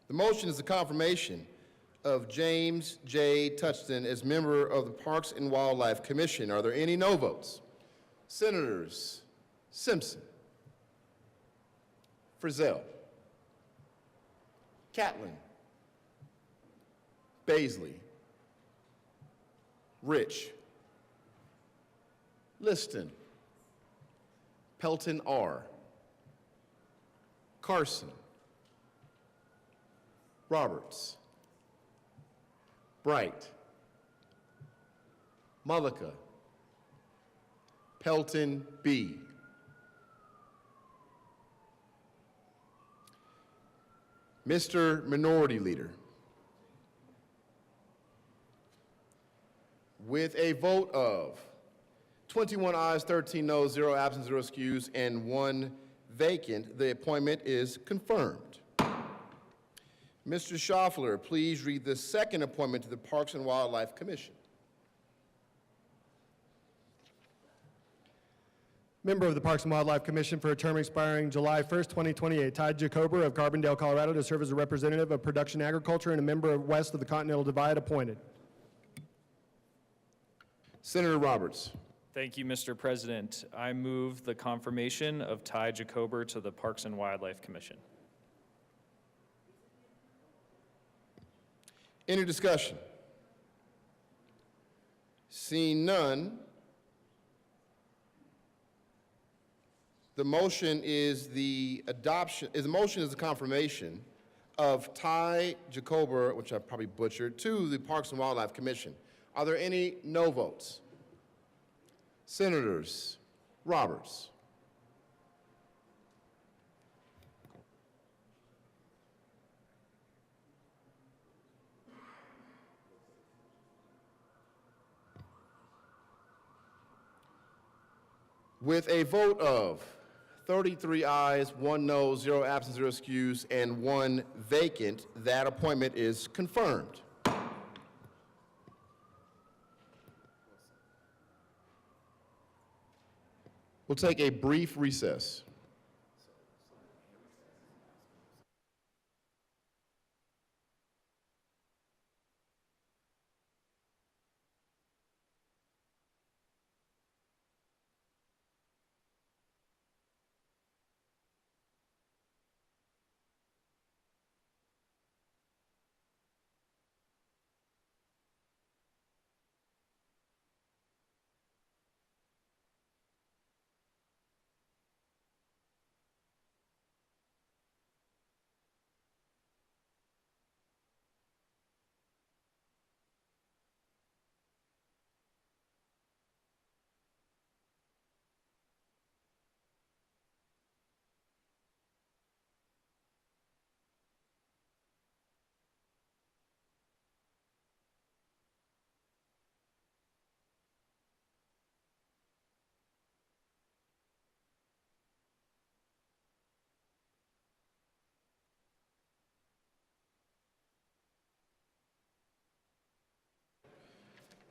The motion is the confirmation of James J. Tuxton as member of the Parks and Wildlife Commission. Are there any no votes? Senators Simpson, Frizzell, Catlin, Baisley, Rich, Liston, Pelton R., Carson, Roberts, Bright, Mullica, Pelton B. Mr. Minority Leader, with a vote of 21 ayes, 13 noes, 0 absent, 0 excused, and 1 vacant, the appointment is confirmed. Mr. Schaffler, please read the second appointment to the Parks and Wildlife Commission. Member of the Parks and Wildlife Commission for a term expiring July 1st, 2028, Ty Jacober of Carbondale, Colorado, to serve as a representative of Production Agriculture and a member of West of the Continental Divide, appointed. Senator Roberts. Thank you, Mr. President. I move the confirmation of Ty Jacober to the Parks and Wildlife Commission. Any discussion? Seeing none, the motion is the confirmation of Ty Jacober, which I probably butchered, to the Parks and Wildlife Commission. Are there any no votes? Senators Roberts, with a vote of 33 ayes, 1 no, 0 absent, 0 excused, and 1 vacant, that appointment is confirmed. We'll take a brief recess.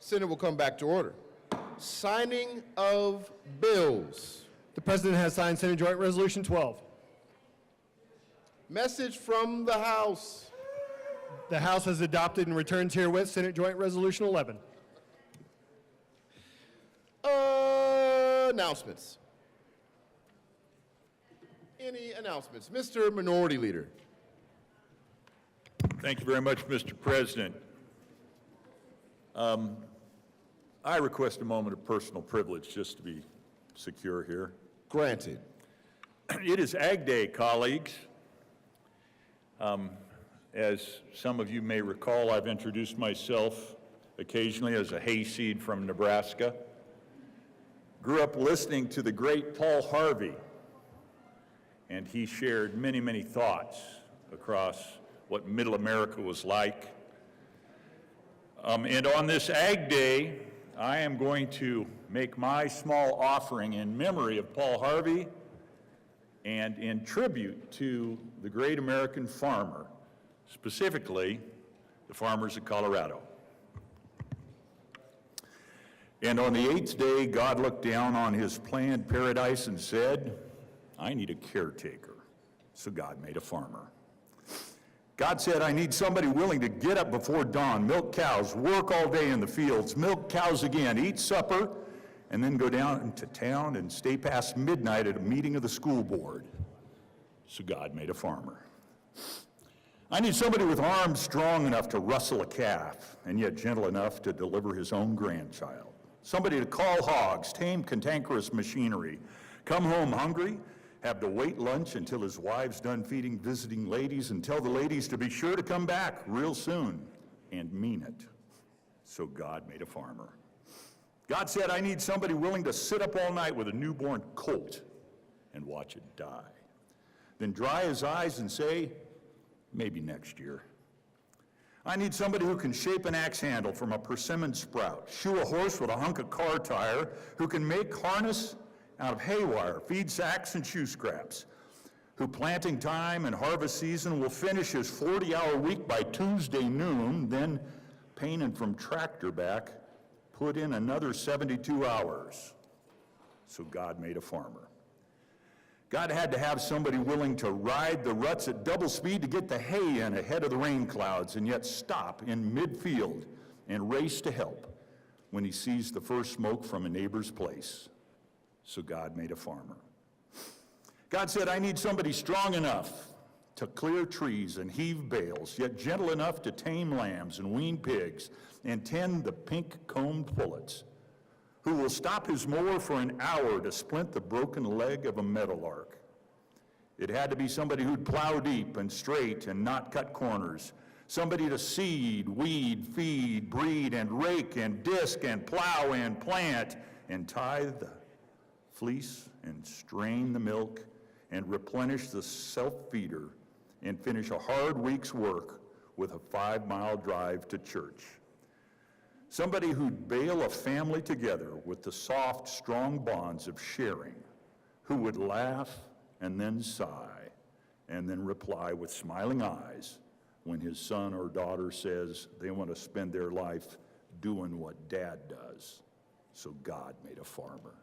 Senate will come back to order. Signing of bills. The President has signed Senate Joint Resolution 12. Message from the House. The House has adopted and returns herewith Senate Joint Resolution 11. Announcements. Any announcements? Mr. Minority Leader. Thank you very much, Mr. President. I request a moment of personal privilege just to be secure here. Granted. It is Ag Day, colleagues. As some of you may recall, I've introduced myself occasionally as a hayseed from Nebraska. Grew up listening to the great Paul Harvey, and he shared many, many thoughts across what Middle America was like. And on this Ag Day, I am going to make my small offering in memory of Paul Harvey and in tribute to the great American farmer, specifically the farmers of Colorado. And on the 8th day, God looked down on his planned paradise and said, I need a caretaker. So God made a farmer. God said, I need somebody willing to get up before dawn, milk cows, work all day in the fields, milk cows again, eat supper, and then go down to town and stay past midnight at a meeting of the school board. So God made a farmer. I need somebody with arms strong enough to rustle a calf, and yet gentle enough to deliver his own grandchild. Somebody to call hogs, tame cantankerous machinery, come home hungry, have to wait lunch until his wife's done feeding visiting ladies, and tell the ladies to be sure to come back real soon, and mean it. So God made a farmer. God said, I need somebody willing to sit up all night with a newborn colt and watch it die. Then dry his eyes and say, maybe next year. I need somebody who can shape an axe handle from a persimmon sprout, shoe a horse with a hunk of car tire, who can make harness out of hay wire, feed sacks and shoe scraps, who planting time and harvest season will finish his 40-hour week by Tuesday noon, then painting from tractor back, put in another 72 hours. So God made a farmer. God had to have somebody willing to ride the ruts at double speed to get the hay in ahead of the rain clouds, and yet stop in midfield and race to help when he sees the first smoke from a neighbor's place. So God made a farmer. God said, I need somebody strong enough to clear trees and heave bales, yet gentle enough to tame lambs and wean pigs and tend the pink-combed pullets, who will stop his mower for an hour to splint the broken leg of a meadowlark. It had to be somebody who'd plow deep and straight and not cut corners, somebody to seed, weed, feed, breed, and rake and disc and plow and plant and tithe the fleece and strain the milk and replenish the self-feeder and finish a hard week's work with a 5-mile drive to church. Somebody who'd bale a family together with the soft, strong bonds of sharing, who would laugh and then sigh and then reply with smiling eyes when his son or daughter says they want to spend their life doing what Dad does. So God made a farmer.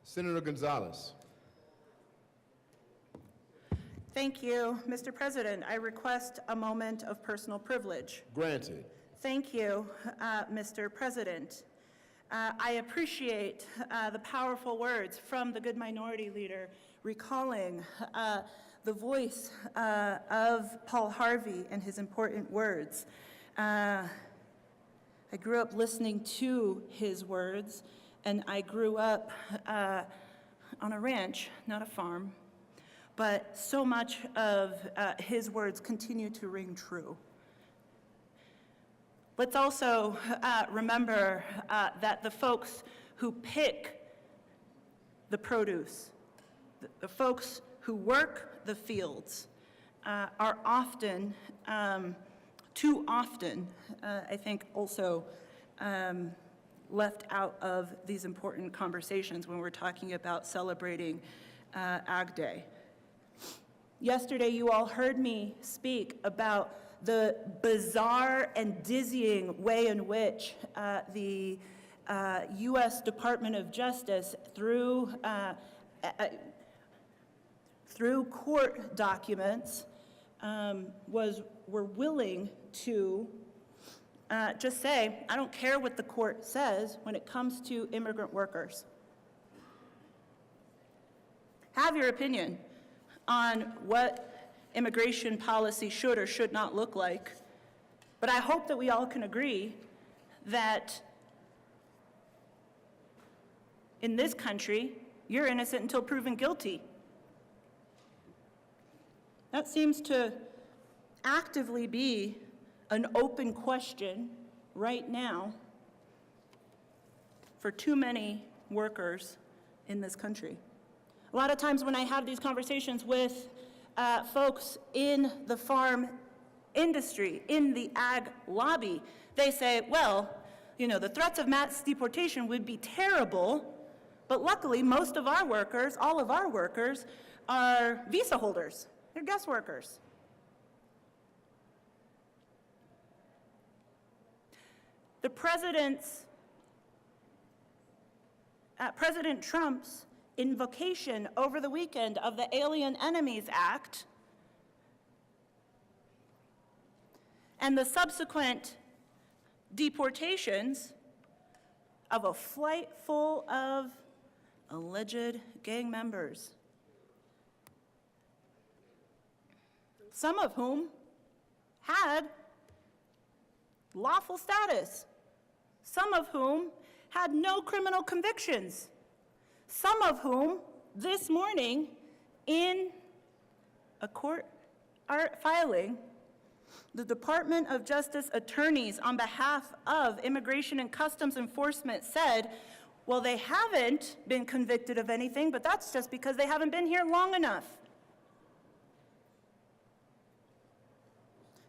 Senator Gonzalez. Thank you, Mr. President. I request a moment of personal privilege. Granted. Thank you, Mr. President. I appreciate the powerful words from the good minority leader recalling the voice of Paul Harvey and his important words. I grew up listening to his words, and I grew up on a ranch, not a farm. But so much of his words continue to ring true. Let's also remember that the folks who pick the produce, the folks who work the fields, are often, too often, I think also left out of these important conversations when we're talking about celebrating Ag Day. Yesterday, you all heard me speak about the bizarre and dizzying way in which the U.S. Department of Justice, through court documents, were willing to just say, I don't care what the court says when it comes to immigrant workers. Have your opinion on what immigration policy should or should not look like, but I hope that we all can agree that in this country, you're innocent until proven guilty. That seems to actively be an open question right now for too many workers in this country. A lot of times when I have these conversations with folks in the farm industry, in the ag lobby, they say, well, you know, the threats of mass deportation would be terrible, but luckily most of our workers, all of our workers, are visa holders. They're guest workers. The President Trump's invocation over the weekend of the Alien Enemies Act and the subsequent deportations of a flight full of alleged gang members, some of whom had lawful status, some of whom had no criminal convictions, some of whom this morning in a court filing, the Department of Justice attorneys on behalf of Immigration and Customs Enforcement said, well, they haven't been convicted of anything, but that's just because they haven't been here long enough.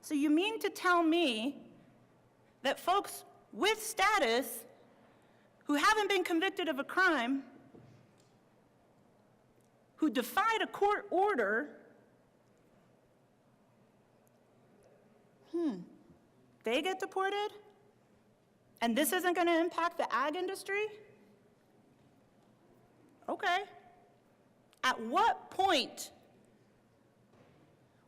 So you mean to tell me that folks with status who haven't been convicted of a crime, who defied a court order, they get deported? And this isn't going to impact the ag industry? Okay. At what point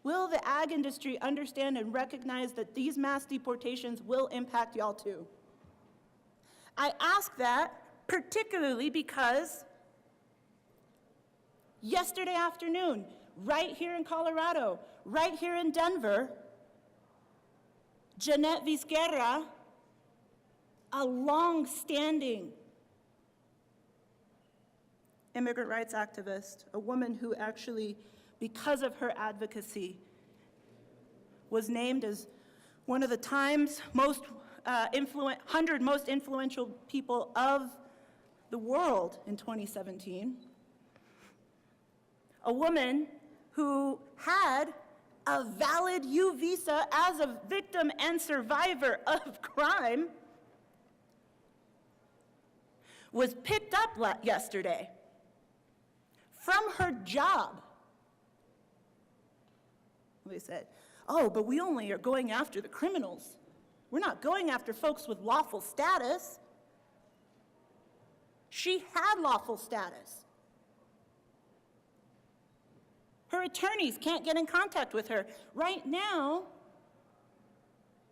will the ag industry understand and recognize that these mass deportations will impact y'all too? I ask that particularly because yesterday afternoon, right here in Colorado, right here in Denver, Jeanette Vizquerra, a long-standing immigrant rights activist, a woman who actually, because of her advocacy, was named as one of the Times 100 most influential people of the world in 2017. A woman who had a valid U visa as a victim and survivor of crime was picked up yesterday from her job. They said, oh, but we only are going after the criminals. We're not going after folks with lawful status. She had lawful status. Her attorneys can't get in contact with her. Right now,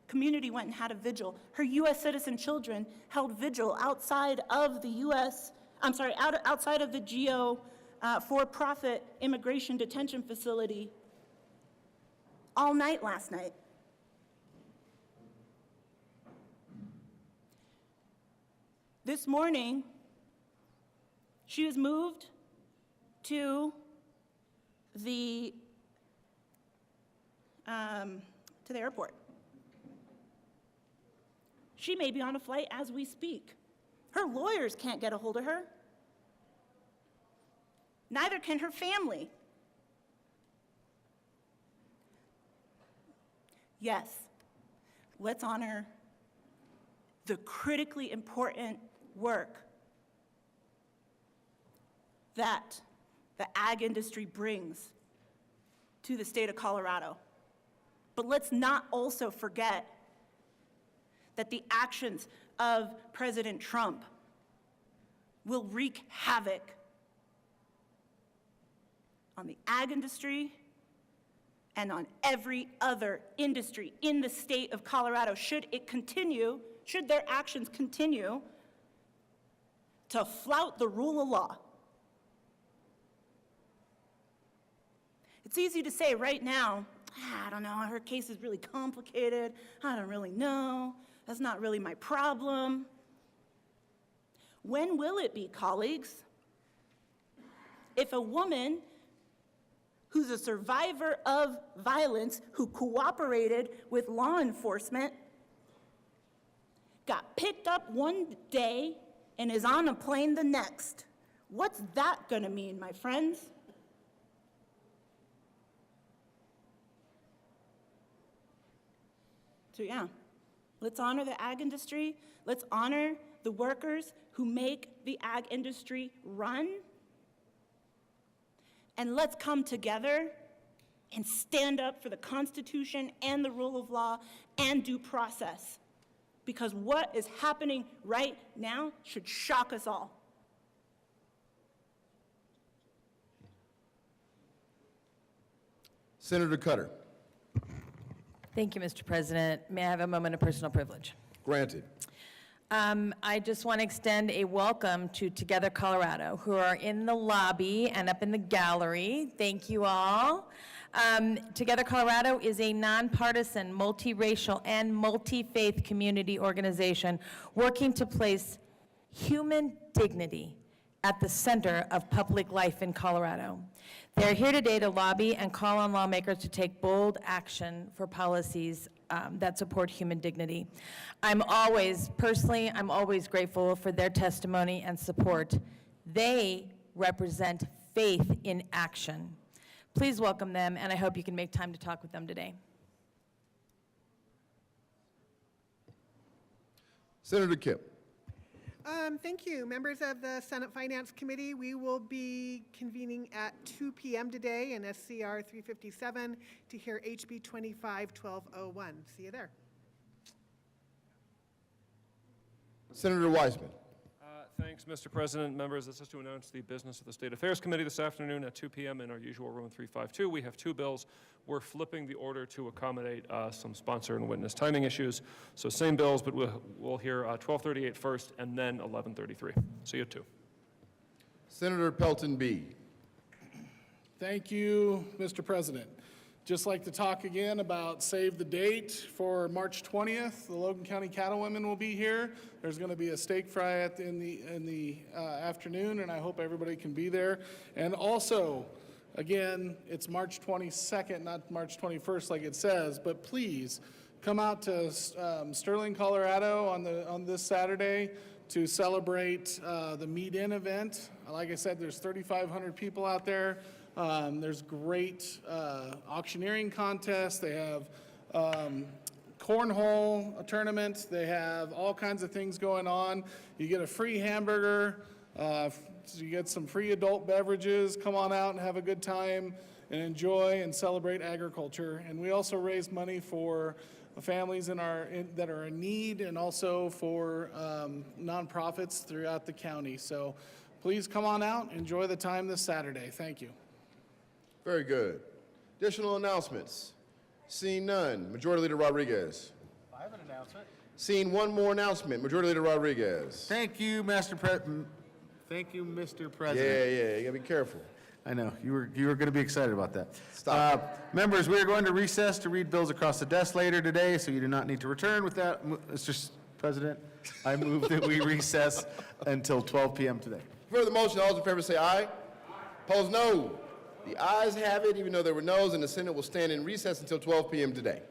community went and had a vigil. Her U.S. citizen children held vigil outside of the outside of the GEO for-profit immigration detention facility all night last night. This morning, she was moved to the airport. She may be on a flight as we speak. Her lawyers can't get a hold of her. Neither can her family. Yes, let's honor the critically important work that the ag industry brings to the state of Colorado. But let's not also forget that the actions of President Trump will wreak havoc on the ag industry and on every other industry in the state of Colorado should their actions continue to flout the rule of law. It's easy to say right now, I don't know, her case is really complicated, I don't really know, that's not really my problem. When will it be, colleagues? If a woman who's a survivor of violence, who cooperated with law enforcement, got picked up one day and is on a plane the next, what's that gonna mean, my friends? So yeah, let's honor the ag industry. Let's honor the workers who make the ag industry run. And let's come together and stand up for the Constitution and the rule of law and due process. Because what is happening right now should shock us all. Senator Cutter. Thank you, Mr. President. May I have a moment of personal privilege? Granted. I just want to extend a welcome to Together Colorado, who are in the lobby and up in the gallery. Thank you all. Together Colorado is a nonpartisan, multiracial, and multi-faith community organization working to place human dignity at the center of public life in Colorado. They're here today to lobby and call on lawmakers to take bold action for policies that support human dignity. I'm always grateful for their testimony and support. They represent faith in action. Please welcome them, and I hope you can make time to talk with them today. Senator Kip. Thank you. Members of the Senate Finance Committee, we will be convening at 2 p.m. today in SCR 357 to hear HB 25-1201. See you there. Senator Wiseman. Thanks, Mr. President. Members, this is to announce the business of the State Affairs Committee this afternoon at 2 p.m. in our usual room 352. We have two bills. We're flipping the order to accommodate some sponsor and witness timing issues. So same bills, but we'll hear 1238 first and then 1133. See you at 2. Senator Pelton B. Thank you, Mr. President. Just like to talk again about save the date for March 20th. The Logan County Cattlewomen will be here. There's going to be a steak fry in the afternoon, and I hope everybody can be there. And also, again, it's March 22nd, not March 21st like it says, but please come out to Sterling, Colorado on this Saturday to celebrate the Meet In event. Like I said, there's 3,500 people out there. There's great auctioneering contests. They have cornhole tournaments. They have all kinds of things going on. You get a free hamburger. You get some free adult beverages. Come on out and have a good time and enjoy and celebrate agriculture. And we also raise money for families that are in need and also for nonprofits throughout the county. So please come on out. Enjoy the time this Saturday. Thank you. Very good. Additional announcements. Seeing none, Majority Leader Rodriguez. I have an announcement. Seeing one more announcement, Majority Leader Rodriguez. Thank you, Mr. President. Yeah, you gotta be careful. I know, you were going to be excited about that. Stop. Members, we are going to recess to read bills across the desk later today, so you do not need to return. With that, Mr. President, I move that we recess until 12 p.m. today. Further motion, all those in favor say aye. Opposed, no. The ayes have it, even though there were noes, and the Senate will stand in recess until 12 p.m. today.